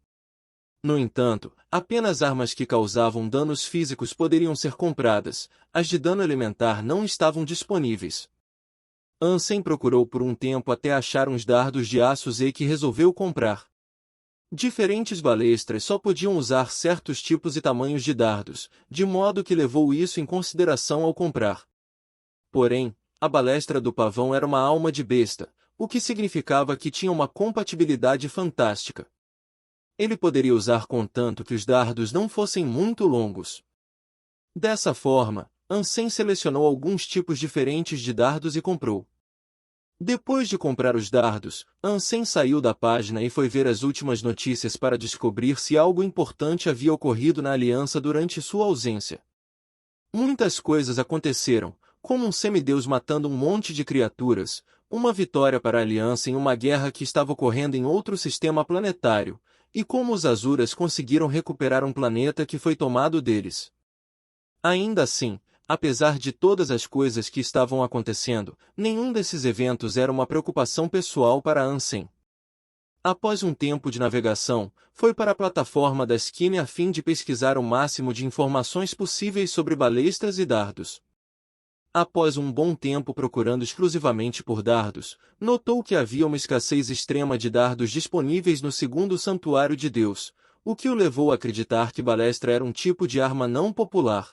A: No entanto, apenas armas que causavam danos físicos poderiam ser compradas, as de dano elementar não estavam disponíveis. Ansem procurou por um tempo até achar uns dardos de aço Z que resolveu comprar. Diferentes balestras só podiam usar certos tipos e tamanhos de dardos, de modo que levou isso em consideração ao comprar. Porém, a balestra do pavão era uma alma de besta, o que significava que tinha uma compatibilidade fantástica. Ele poderia usar contanto que os dardos não fossem muito longos. Dessa forma, Ansem selecionou alguns tipos diferentes de dardos e comprou. Depois de comprar os dardos, Ansem saiu da página e foi ver as últimas notícias para descobrir se algo importante havia ocorrido na aliança durante sua ausência. Muitas coisas aconteceram, como um semideus matando um monte de criaturas, uma vitória para a aliança em uma guerra que estava ocorrendo em outro sistema planetário, e como os Azuras conseguiram recuperar um planeta que foi tomado deles. Ainda assim, apesar de todas as coisas que estavam acontecendo, nenhum desses eventos era uma preocupação pessoal para Ansem. Após um tempo de navegação, foi para a plataforma da Skinny a fim de pesquisar o máximo de informações possíveis sobre balestras e dardos. Após um bom tempo procurando exclusivamente por dardos, notou que havia uma escassez extrema de dardos disponíveis no segundo santuário de Deus, o que o levou a acreditar que balestra era um tipo de arma não popular.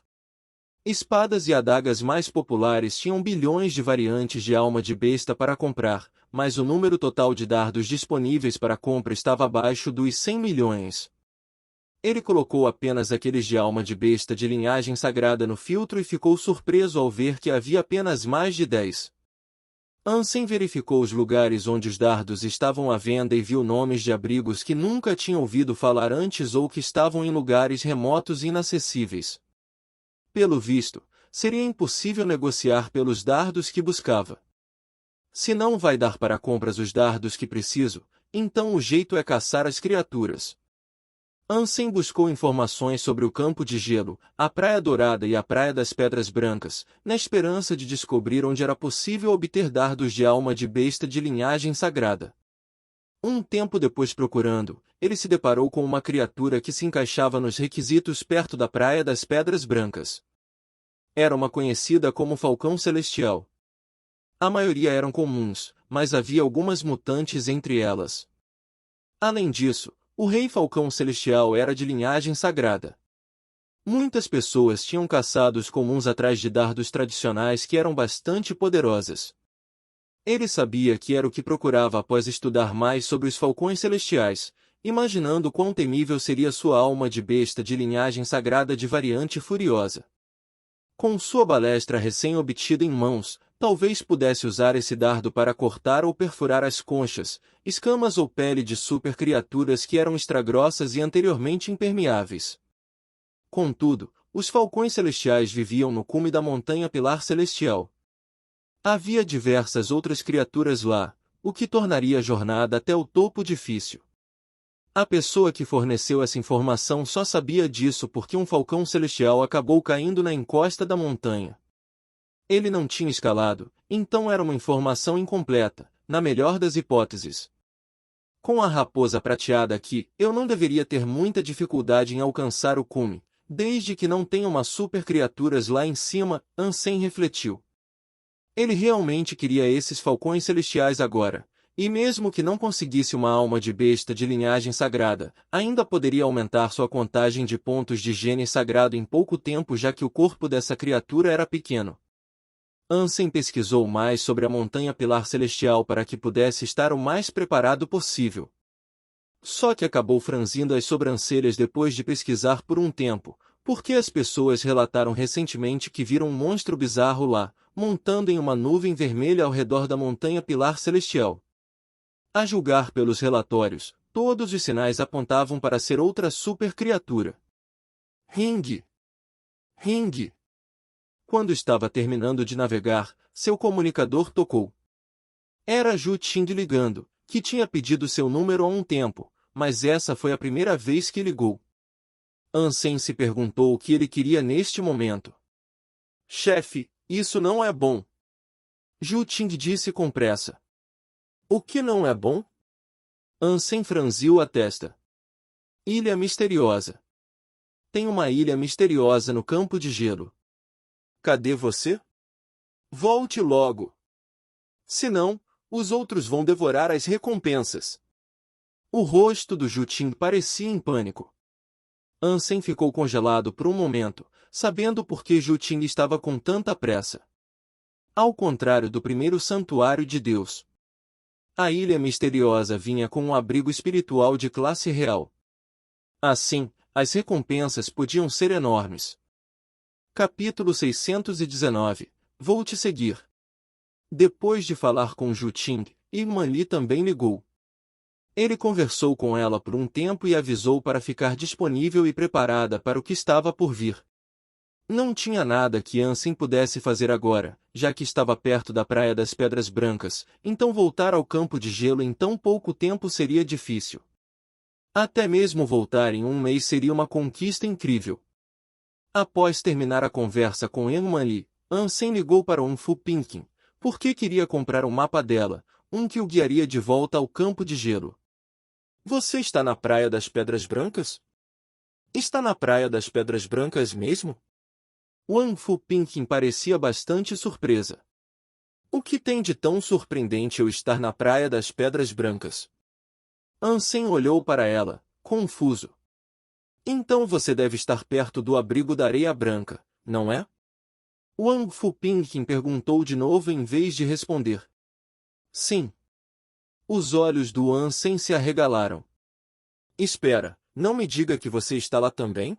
A: Espadas e adagas mais populares tinham bilhões de variantes de alma de besta para comprar, mas o número total de dardos disponíveis para compra estava abaixo dos 100 milhões. Ele colocou apenas aqueles de alma de besta de linhagem sagrada no filtro e ficou surpreso ao ver que havia apenas mais de 10. Ansem verificou os lugares onde os dardos estavam à venda e viu nomes de abrigos que nunca tinha ouvido falar antes ou que estavam em lugares remotos e inacessíveis. Pelo visto, seria impossível negociar pelos dardos que buscava. Se não vai dar para compras os dardos que preciso, então o jeito é caçar as criaturas. Ansem buscou informações sobre o Campo de Gelo, a Praia Dourada e a Praia das Pedras Brancas, na esperança de descobrir onde era possível obter dardos de alma de besta de linhagem sagrada. Um tempo depois procurando, ele se deparou com uma criatura que se encaixava nos requisitos perto da Praia das Pedras Brancas. Era uma conhecida como Falcão Celestial. A maioria eram comuns, mas havia algumas mutantes entre elas. Além disso, o Rei Falcão Celestial era de linhagem sagrada. Muitas pessoas tinham caçado os comuns atrás de dardos tradicionais que eram bastante poderosas. Ele sabia que era o que procurava após estudar mais sobre os Falcões Celestiais, imaginando quão temível seria sua alma de besta de linhagem sagrada de variante furiosa. Com sua balestra recém-obtida em mãos, talvez pudesse usar esse dardo para cortar ou perfurar as conchas, escamas ou pele de super criaturas que eram extragrossas e anteriormente impermeáveis. Contudo, os Falcões Celestiais viviam no cume da Montanha Pilar Celestial. Havia diversas outras criaturas lá, o que tornaria a jornada até o topo difícil. A pessoa que forneceu essa informação só sabia disso porque um falcão celestial acabou caindo na encosta da montanha. Ele não tinha escalado, então era uma informação incompleta, na melhor das hipóteses. Com a raposa prateada aqui, eu não deveria ter muita dificuldade em alcançar o cume, desde que não tenha uma super criaturas lá em cima, Ansem refletiu. Ele realmente queria esses falcões celestiais agora. E mesmo que não conseguisse uma alma de besta de linhagem sagrada, ainda poderia aumentar sua contagem de pontos de gene sagrado em pouco tempo já que o corpo dessa criatura era pequeno. Ansem pesquisou mais sobre a Montanha Pilar Celestial para que pudesse estar o mais preparado possível. Só que acabou franzindo as sobrancelhas depois de pesquisar por um tempo, Porque as pessoas relataram recentemente que viram um monstro bizarro lá, montando em uma nuvem vermelha ao redor da montanha Pilar Celestial. A julgar pelos relatórios, todos os sinais apontavam para ser outra super criatura. Ring! Ring! Quando estava terminando de navegar, seu comunicador tocou. Era Zhu Ting ligando, que tinha pedido seu número há um tempo, mas essa foi a primeira vez que ligou. Ansem se perguntou o que ele queria neste momento. Chefe, isso não é bom. Zhu Ting disse com pressa. O que não é bom? Ansem franziu a testa. Ilha misteriosa. Tem uma ilha misteriosa no campo de gelo. Cadê você? Volte logo. Senão, os outros vão devorar as recompensas. O rosto do Zhu Ting parecia em pânico. Ansem ficou congelado por um momento, sabendo por que Zhu Ting estava com tanta pressa. Ao contrário do primeiro santuário de Deus, a ilha misteriosa vinha com um abrigo espiritual de classe real. Assim, as recompensas podiam ser enormes. Capítulo 619. Vou te seguir. Depois de falar com Zhu Ting, Irmã Li também ligou. Ele conversou com ela por um tempo e avisou para ficar disponível e preparada para o que estava por vir. Não tinha nada que Ansem pudesse fazer agora, já que estava perto da Praia das Pedras Brancas, então voltar ao campo de gelo em tão pouco tempo seria difícil. Até mesmo voltar em um mês seria uma conquista incrível. Após terminar a conversa com Irmã Li, Ansem ligou para Fu Pinkin, porque queria comprar um mapa dela, um que o guiaria de volta ao campo de gelo. Você está na Praia das Pedras Brancas? Está na Praia das Pedras Brancas mesmo? Fu Pinkin parecia bastante surpresa. O que tem de tão surpreendente eu estar na Praia das Pedras Brancas? Ansem olhou para ela, confuso. Então você deve estar perto do abrigo da areia branca, não é? Fu Pinkin perguntou de novo em vez de responder. Sim. Os olhos do Ansem se arregalaram. Espera, não me diga que você está lá também?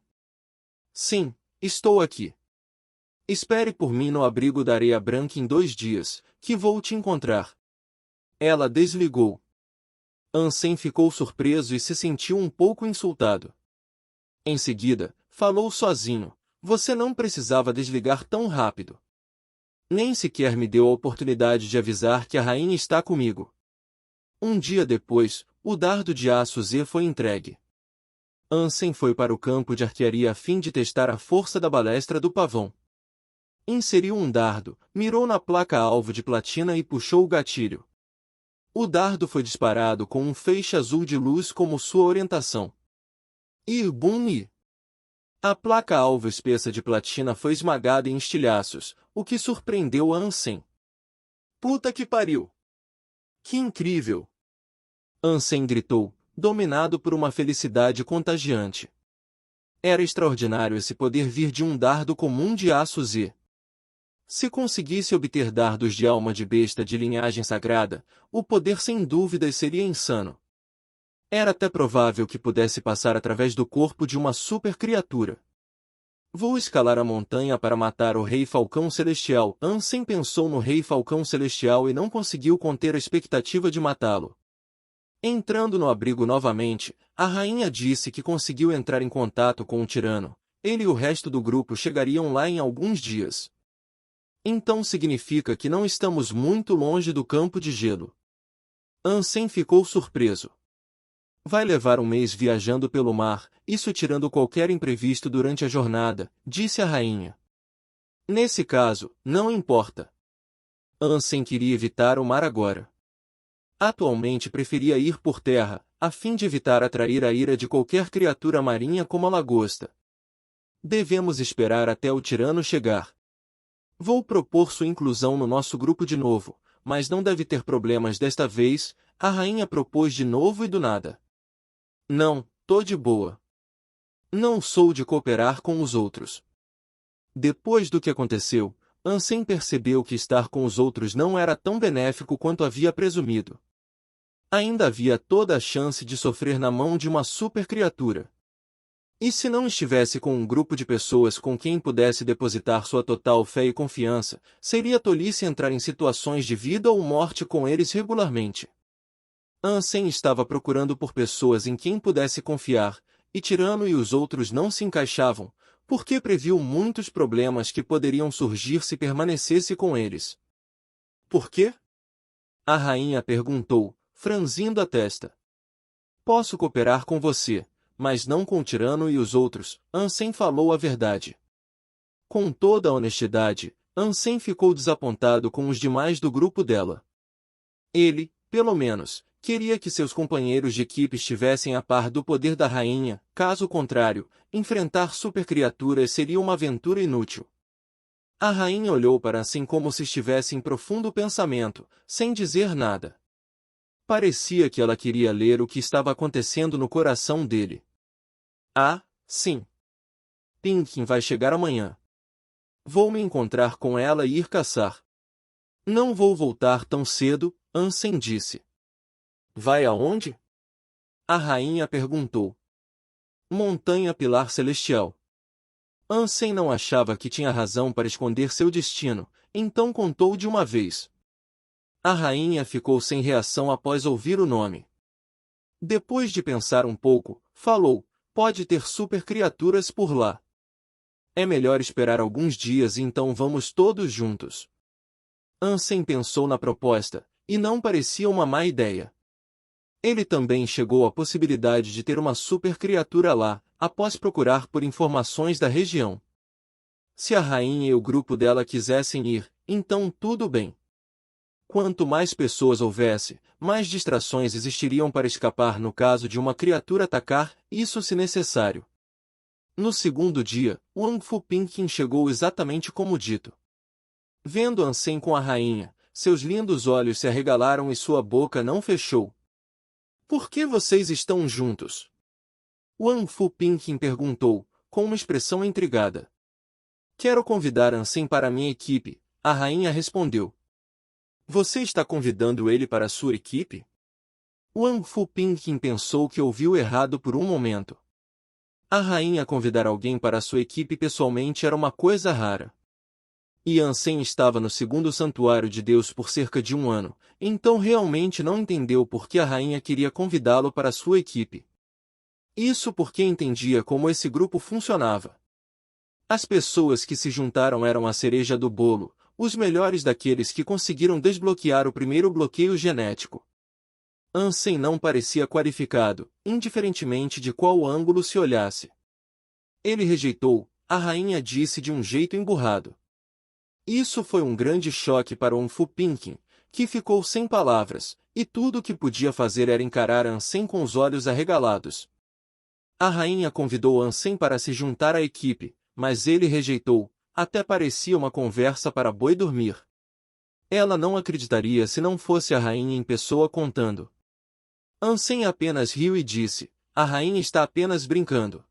A: Sim, estou aqui. Espere por mim no abrigo da areia branca em 2 dias, que vou te encontrar. Ela desligou. Ansem ficou surpreso e se sentiu um pouco insultado. Em seguida, falou sozinho. Você não precisava desligar tão rápido. Nem sequer me deu a oportunidade de avisar que a rainha está comigo. Um dia depois, o dardo de aço Z foi entregue. Ansem foi para o campo de arquearia a fim de testar a força da balestra do pavão. Inseriu um dardo, mirou na placa-alvo de platina e puxou o gatilho. O dardo foi disparado com um feixe azul de luz como sua orientação. Irbuni! A placa-alvo espessa de platina foi esmagada em estilhaços, o que surpreendeu a Ansem. Puta que pariu! Que incrível! Ansem gritou, dominado por uma felicidade contagiante. Era extraordinário esse poder vir de um dardo comum de aço Z. Se conseguisse obter dardos de alma de besta de linhagem sagrada, o poder sem dúvidas seria insano. Era até provável que pudesse passar através do corpo de uma super criatura. Vou escalar a montanha para matar o Rei Falcão Celestial. Ansem pensou no Rei Falcão Celestial e não conseguiu conter a expectativa de matá-lo. Entrando no abrigo novamente, a rainha disse que conseguiu entrar em contato com o tirano. Ele e o resto do grupo chegariam lá em alguns dias. Então significa que não estamos muito longe do campo de gelo. Ansem ficou surpreso. Vai levar um mês viajando pelo mar, isso tirando qualquer imprevisto durante a jornada, disse a rainha. Nesse caso, não importa. Ansem queria evitar o mar agora. Atualmente preferia ir por terra, a fim de evitar atrair a ira de qualquer criatura marinha como a lagosta. Devemos esperar até o tirano chegar. Vou propor sua inclusão no nosso grupo de novo, mas não deve ter problemas desta vez, a rainha propôs de novo e do nada. Não, tô de boa. Não sou de cooperar com os outros. Depois do que aconteceu, Ansem percebeu que estar com os outros não era tão benéfico quanto havia presumido. Ainda havia toda a chance de sofrer na mão de uma super criatura. E se não estivesse com um grupo de pessoas com quem pudesse depositar sua total fé e confiança, seria tolice entrar em situações de vida ou morte com eles regularmente. Ansem estava procurando por pessoas em quem pudesse confiar, e Tirano e os outros não se encaixavam, porque previu muitos problemas que poderiam surgir se permanecesse com eles. Por quê? A rainha perguntou, franzindo a testa. Posso cooperar com você, mas não com Tirano e os outros. Ansem falou a verdade. Com toda a honestidade, Ansem ficou desapontado com os demais do grupo dela. Ele, pelo menos, queria que seus companheiros de equipe estivessem a par do poder da rainha, caso contrário, enfrentar supercriaturas seria uma aventura inútil. A rainha olhou para Ansem como se estivesse em profundo pensamento, sem dizer nada. Parecia que ela queria ler o que estava acontecendo no coração dele. Ah, sim. Pinkin vai chegar amanhã. Vou me encontrar com ela e ir caçar. Não vou voltar tão cedo, Ansem disse. Vai aonde? A rainha perguntou. Montanha Pilar Celestial. Ansem não achava que tinha razão para esconder seu destino, então contou de uma vez. A rainha ficou sem reação após ouvir o nome. Depois de pensar um pouco, falou, pode ter supercriaturas por lá. É melhor esperar alguns dias e então vamos todos juntos. Ansem pensou na proposta, e não parecia uma má ideia. Ele também chegou à possibilidade de ter uma supercriatura lá, após procurar por informações da região. Se a rainha e o grupo dela quisessem ir, então tudo bem. Quanto mais pessoas houvesse, mais distrações existiriam para escapar no caso de uma criatura atacar, isso se necessário. No segundo dia, Wang Fu Pinkin chegou exatamente como dito. Vendo Ansem com a rainha, seus lindos olhos se arregalaram e sua boca não fechou. Por que vocês estão juntos? Wang Fu Pinkin perguntou, com uma expressão intrigada. Quero convidar Ansem para minha equipe, a rainha respondeu. Você está convidando ele para sua equipe? Wang Fu Pinkin pensou que ouviu errado por um momento. A rainha convidar alguém para sua equipe pessoalmente era uma coisa rara. E Ansem estava no segundo santuário de Deus por cerca de 1 ano, então realmente não entendeu por que a rainha queria convidá-lo para sua equipe. Isso porque entendia como esse grupo funcionava. As pessoas que se juntaram eram a cereja do bolo, os melhores daqueles que conseguiram desbloquear o primeiro bloqueio genético. Ansem não parecia qualificado, indiferentemente de qual ângulo se olhasse. Ele rejeitou, a rainha disse de um jeito emburrado. Isso foi um grande choque para Wang Fu Pinkin, que ficou sem palavras, e tudo o que podia fazer era encarar Ansem com os olhos arregalados. A rainha convidou Ansem para se juntar à equipe, mas ele rejeitou, até parecia uma conversa para boi dormir. Ela não acreditaria se não fosse a rainha em pessoa contando. Ansem apenas riu e disse, a rainha está apenas brincando.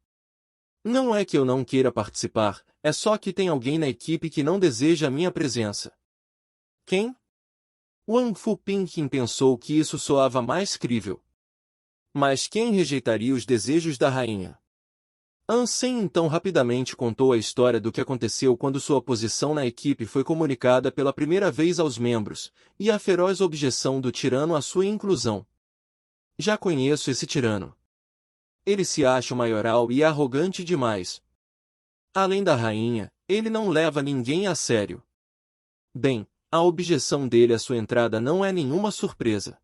A: Não é que eu não queira participar, é só que tem alguém na equipe que não deseja a minha presença. Quem? Wang Fu Pinkin pensou que isso soava mais crível. Mas quem rejeitaria os desejos da rainha? Ansem então rapidamente contou a história do que aconteceu quando sua posição na equipe foi comunicada pela primeira vez aos membros, e a feroz objeção do tirano à sua inclusão. Já conheço esse tirano. Ele se acha maioral e arrogante demais. Além da rainha, ele não leva ninguém a sério. Bem, a objeção dele à sua entrada não é nenhuma surpresa.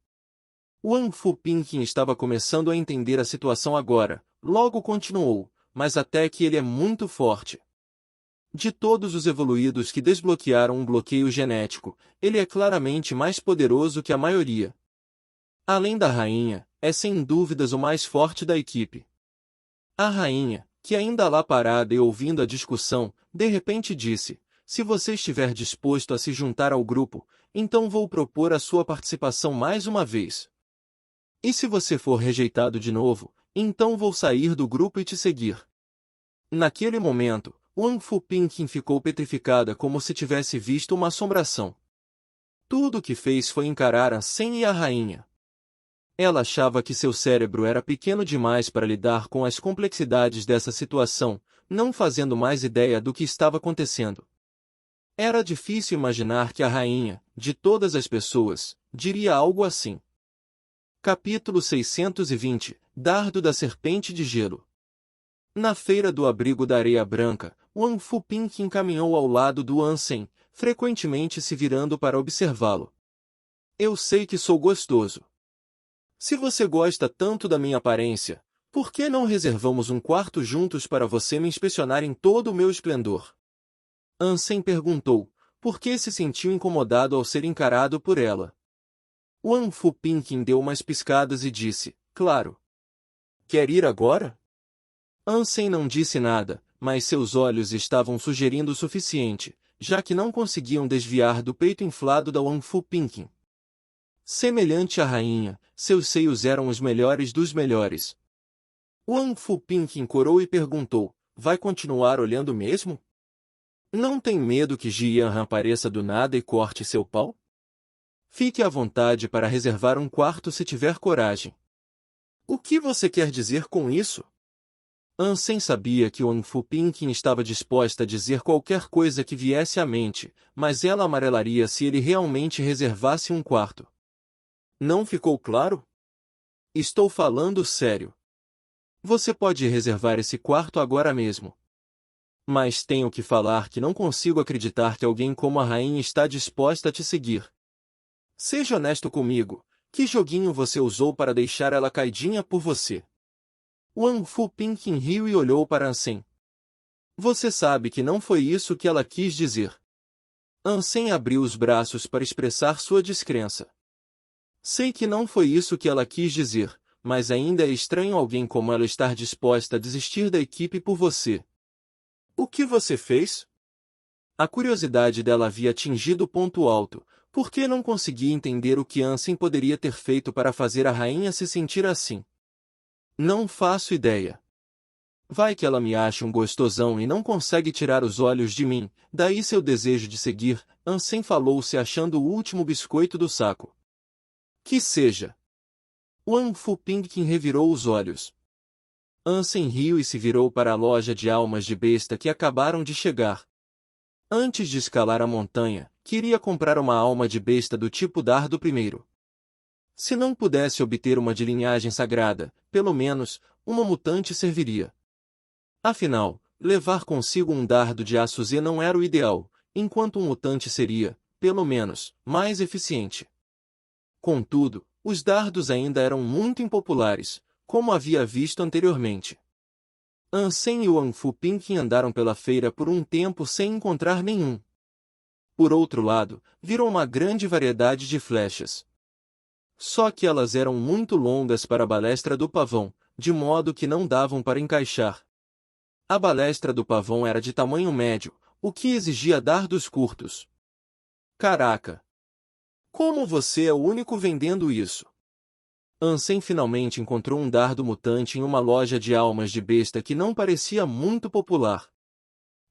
A: Wang Fu Pinkin estava começando a entender a situação agora, logo continuou, mas até que ele é muito forte. De todos os evoluídos que desbloquearam um bloqueio genético, ele é claramente mais poderoso que a maioria. Além da rainha, é sem dúvidas o mais forte da equipe. A rainha, que ainda lá parada e ouvindo a discussão, de repente disse, se você estiver disposto a se juntar ao grupo, então vou propor a sua participação mais uma vez. E se você for rejeitado de novo, então vou sair do grupo e te seguir. Naquele momento, Wang Fu Pinkin ficou petrificada como se tivesse visto uma assombração. Tudo o que fez foi encarar Ansem e a rainha. Ela achava que seu cérebro era pequeno demais para lidar com as complexidades dessa situação, não fazendo mais ideia do que estava acontecendo. Era difícil imaginar que a rainha, de todas as pessoas, diria algo assim. Capítulo 620 – Dardo da Serpente de Gelo. Na feira do abrigo da areia branca, Wang Fuping caminhou ao lado do Ansem, frequentemente se virando para observá-lo. Eu sei que sou gostoso. Se você gosta tanto da minha aparência, por que não reservamos um quarto juntos para você me inspecionar em todo o meu esplendor? Ansem perguntou, porque se sentiu incomodado ao ser encarado por ela. Wang Fuping deu umas piscadas e disse, claro. Quer ir agora? Ansem não disse nada, mas seus olhos estavam sugerindo o suficiente, já que não conseguiam desviar do peito inflado da Wang Fuping. Semelhante à rainha, seus seios eram os melhores dos melhores. Wang Fuping corou e perguntou, vai continuar olhando mesmo? Não tem medo que Ji Yanran apareça do nada e corte seu pau? Fique à vontade para reservar um quarto se tiver coragem. O que você quer dizer com isso? Ansem sabia que Wang Fuping estava disposta a dizer qualquer coisa que viesse à mente, mas ela amarelaria se ele realmente reservasse um quarto. Não ficou claro? Estou falando sério. Você pode reservar esse quarto agora mesmo. Mas tenho que falar que não consigo acreditar que alguém como a rainha está disposta a te seguir. Seja honesto comigo, que joguinho você usou para deixar ela caidinha por você? Wang Fuping riu e olhou para Ansem. Você sabe que não foi isso que ela quis dizer. Ansem abriu os braços para expressar sua descrença. Sei que não foi isso que ela quis dizer, mas ainda é estranho alguém como ela estar disposta a desistir da equipe por você. O que você fez? A curiosidade dela havia atingido o ponto alto, porque não conseguia entender o que Ansem poderia ter feito para fazer a rainha se sentir assim. Não faço ideia. Vai que ela me acha um gostosão e não consegue tirar os olhos de mim, daí seu desejo de seguir, Ansem falou se achando o último biscoito do saco. Que seja. Wang Fuping revirou os olhos. Ansem riu e se virou para a loja de almas de besta que acabaram de chegar. Antes de escalar a montanha, queria comprar uma alma de besta do tipo dardo primeiro. Se não pudesse obter uma de linhagem sagrada, pelo menos, uma mutante serviria. Afinal, levar consigo um dardo de aço Z não era o ideal, enquanto um mutante seria, pelo menos, mais eficiente. Contudo, os dardos ainda eram muito impopulares, como havia visto anteriormente. Ansem e Wang Fuping andaram pela feira por um tempo sem encontrar nenhum. Por outro lado, viram uma grande variedade de flechas. Só que elas eram muito longas para a balestra do pavão, de modo que não davam para encaixar. A balestra do pavão era de tamanho médio, o que exigia dardos curtos. Caraca! Como você é o único vendendo isso? Ansem finalmente encontrou um dardo mutante em uma loja de almas de besta que não parecia muito popular.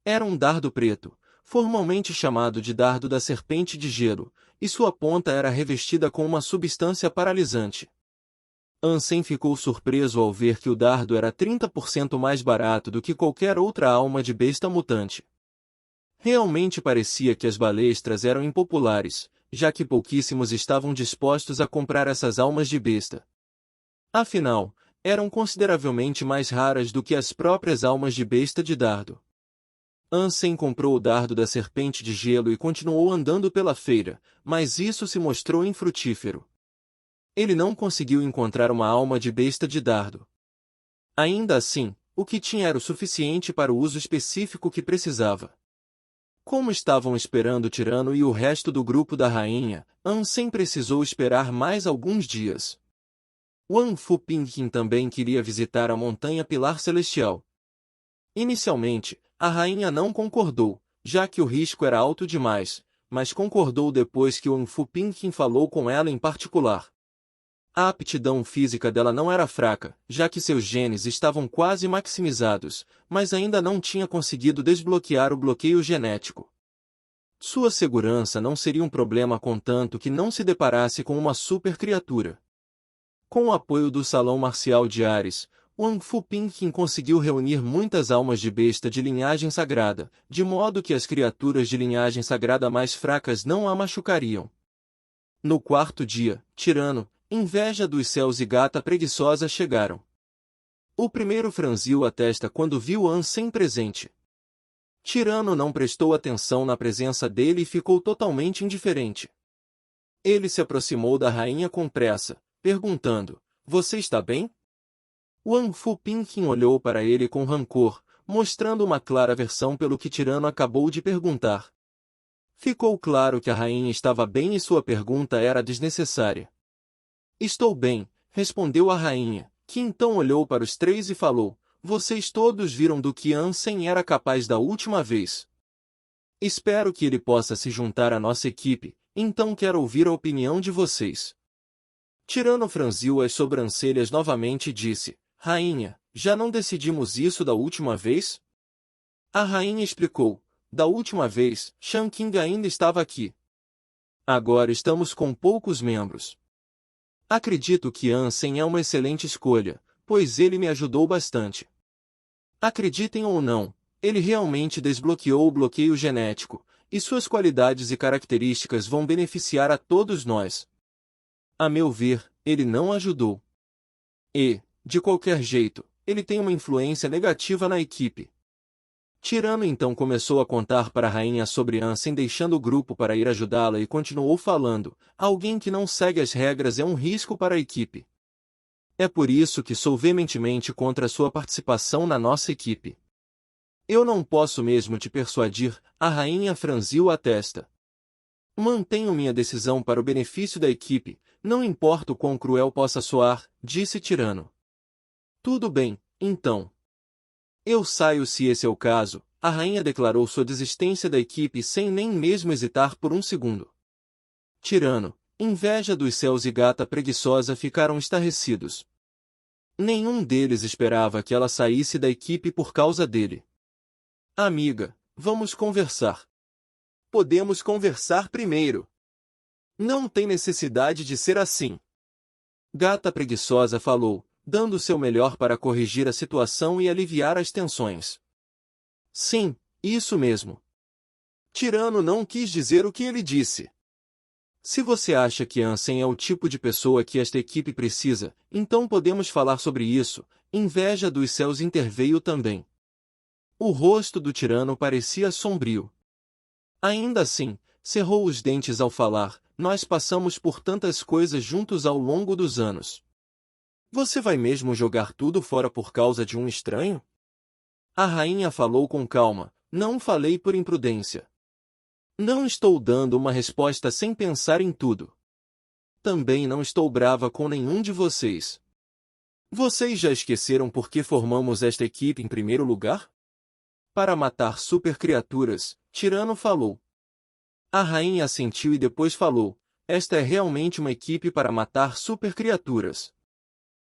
A: Era um dardo preto, formalmente chamado de dardo da serpente de gelo, e sua ponta era revestida com uma substância paralisante. Ansem ficou surpreso ao ver que o dardo era 30% mais barato do que qualquer outra alma de besta mutante. Realmente parecia que as balestras eram impopulares, já que pouquíssimos estavam dispostos a comprar essas almas de besta. Afinal, eram consideravelmente mais raras do que as próprias almas de besta de dardo. Ansem comprou o dardo da serpente de gelo e continuou andando pela feira, mas isso se mostrou infrutífero. Ele não conseguiu encontrar uma alma de besta de dardo. Ainda assim, o que tinha era o suficiente para o uso específico que precisava. Como estavam esperando o tirano e o resto do grupo da rainha, Ansem precisou esperar mais alguns dias. Wang Fuping também queria visitar a montanha Pilar Celestial. Inicialmente, a rainha não concordou, já que o risco era alto demais, mas concordou depois que Wang Fuping falou com ela em particular. A aptidão física dela não era fraca, já que seus genes estavam quase maximizados, mas ainda não tinha conseguido desbloquear o bloqueio genético. Sua segurança não seria um problema contanto que não se deparasse com uma super criatura. Com o apoio do Salão Marcial de Ares, Wang Fu Pinkin conseguiu reunir muitas almas de besta de linhagem sagrada, de modo que as criaturas de linhagem sagrada mais fracas não a machucariam. No quarto dia, Tirano, Inveja dos Céus e Gata Preguiçosa chegaram. O primeiro franziu a testa quando viu Ansem presente. Tirano não prestou atenção na presença dele e ficou totalmente indiferente. Ele se aproximou da rainha com pressa, perguntando: "Você está bem?" Wang Fu Pinkin olhou para ele com rancor, mostrando uma clara aversão pelo que Tirano acabou de perguntar. Ficou claro que a rainha estava bem e sua pergunta era desnecessária. "Estou bem", respondeu a rainha, que então olhou para os três e falou: "Vocês todos viram do que Ansem era capaz da última vez. Espero que ele possa se juntar à nossa equipe, então quero ouvir a opinião de vocês." Tirano franziu as sobrancelhas novamente e disse: "Rainha, já não decidimos isso da última vez?" A rainha explicou: "Da última vez, Shan Qing ainda estava aqui. Agora estamos com poucos membros. Acredito que Ansem é uma excelente escolha, pois ele me ajudou bastante. Acreditem ou não, ele realmente desbloqueou o bloqueio genético, e suas qualidades e características vão beneficiar a todos nós. A meu ver, ele não ajudou. E, de qualquer jeito, ele tem uma influência negativa na equipe." Tirano então começou a contar para a rainha sobre Ansem deixando o grupo para ir ajudá-la e continuou falando: "Alguém que não segue as regras é um risco para a equipe. É por isso que sou veementemente contra sua participação na nossa equipe." "Eu não posso mesmo te persuadir", a rainha franziu a testa. "Mantenho minha decisão para o benefício da equipe, não importa o quão cruel possa soar", disse Tirano. "Tudo bem, então. Eu saio se esse é o caso", a rainha declarou sua desistência da equipe sem nem mesmo hesitar por um segundo. Tirano, Inveja dos Céus e Gata Preguiçosa ficaram estarrecidos. Nenhum deles esperava que ela saísse da equipe por causa dele. "Amiga, vamos conversar." "Podemos conversar primeiro. Não tem necessidade de ser assim." Gata Preguiçosa falou, dando seu melhor para corrigir a situação e aliviar as tensões. "Sim, isso mesmo." Tirano não quis dizer o que ele disse. "Se você acha que Ansem é o tipo de pessoa que esta equipe precisa, então podemos falar sobre isso." Inveja dos Céus interveio também. O rosto do tirano parecia sombrio. Ainda assim, cerrou os dentes ao falar: "Nós passamos por tantas coisas juntos ao longo dos anos. Você vai mesmo jogar tudo fora por causa de um estranho?" A rainha falou com calma: "Não falei por imprudência. Não estou dando uma resposta sem pensar em tudo. Também não estou brava com nenhum de vocês. Vocês já esqueceram por que formamos esta equipe em primeiro lugar? Para matar supercriaturas", Tirano falou. A rainha assentiu e depois falou: "Esta é realmente uma equipe para matar supercriaturas.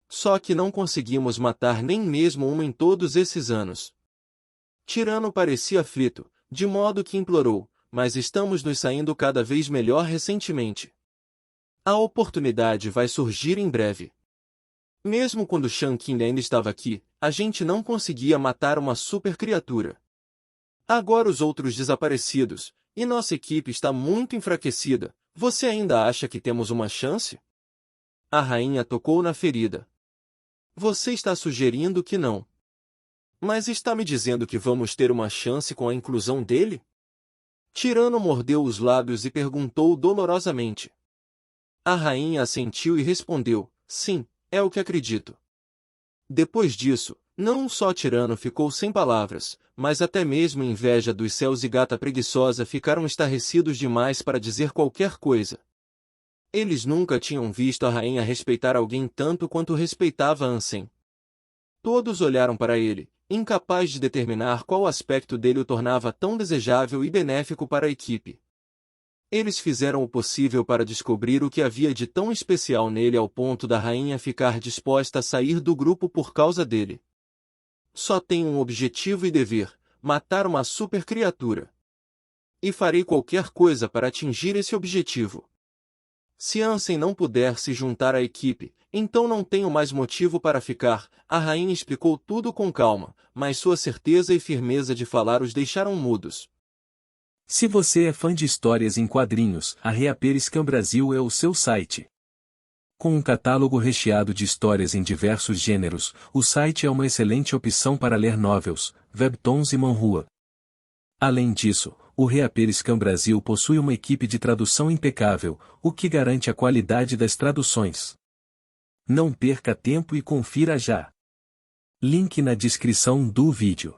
A: Só que não conseguimos matar nem mesmo uma em todos esses anos." Tirano parecia aflito, de modo que implorou: "Mas estamos nos saindo cada vez melhor recentemente. A oportunidade vai surgir em breve. Mesmo quando Shan Qing ainda estava aqui, a gente não conseguia matar uma supercriatura. Agora os outros desaparecidos, e nossa equipe está muito enfraquecida, você ainda acha que temos uma chance?" A rainha tocou na ferida. "Você está sugerindo que não. Mas está me dizendo que vamos ter uma chance com a inclusão dele?" Tirano mordeu os lábios e perguntou dolorosamente. A rainha assentiu e respondeu: "Sim, é o que acredito." Depois disso, não só Tirano ficou sem palavras, mas até mesmo Inveja dos Céus e Gata Preguiçosa ficaram estarrecidos demais para dizer qualquer coisa. Eles nunca tinham visto a rainha respeitar alguém tanto quanto respeitava Ansem. Todos olharam para ele, incapaz de determinar qual aspecto dele o tornava tão desejável e benéfico para a equipe. Eles fizeram o possível para descobrir o que havia de tão especial nele ao ponto da rainha ficar disposta a sair do grupo por causa dele. "Só tenho um objetivo e dever: matar uma supercriatura. E farei qualquer coisa para atingir esse objetivo. Se Ansem não puder se juntar à equipe, então não tenho mais motivo para ficar. A rainha explicou tudo com calma, mas sua certeza e firmeza de falar os deixaram mudos.
B: Se você é fã de histórias em quadrinhos, a Reaperiscan Brasil é o seu site. Com um catálogo recheado de histórias em diversos gêneros, o site é uma excelente opção para ler novels, webtoons e manhua. Além disso, o Reaperiscan Brasil possui uma equipe de tradução impecável, o que garante a qualidade das traduções. Não perca tempo e confira já. Link na descrição do vídeo.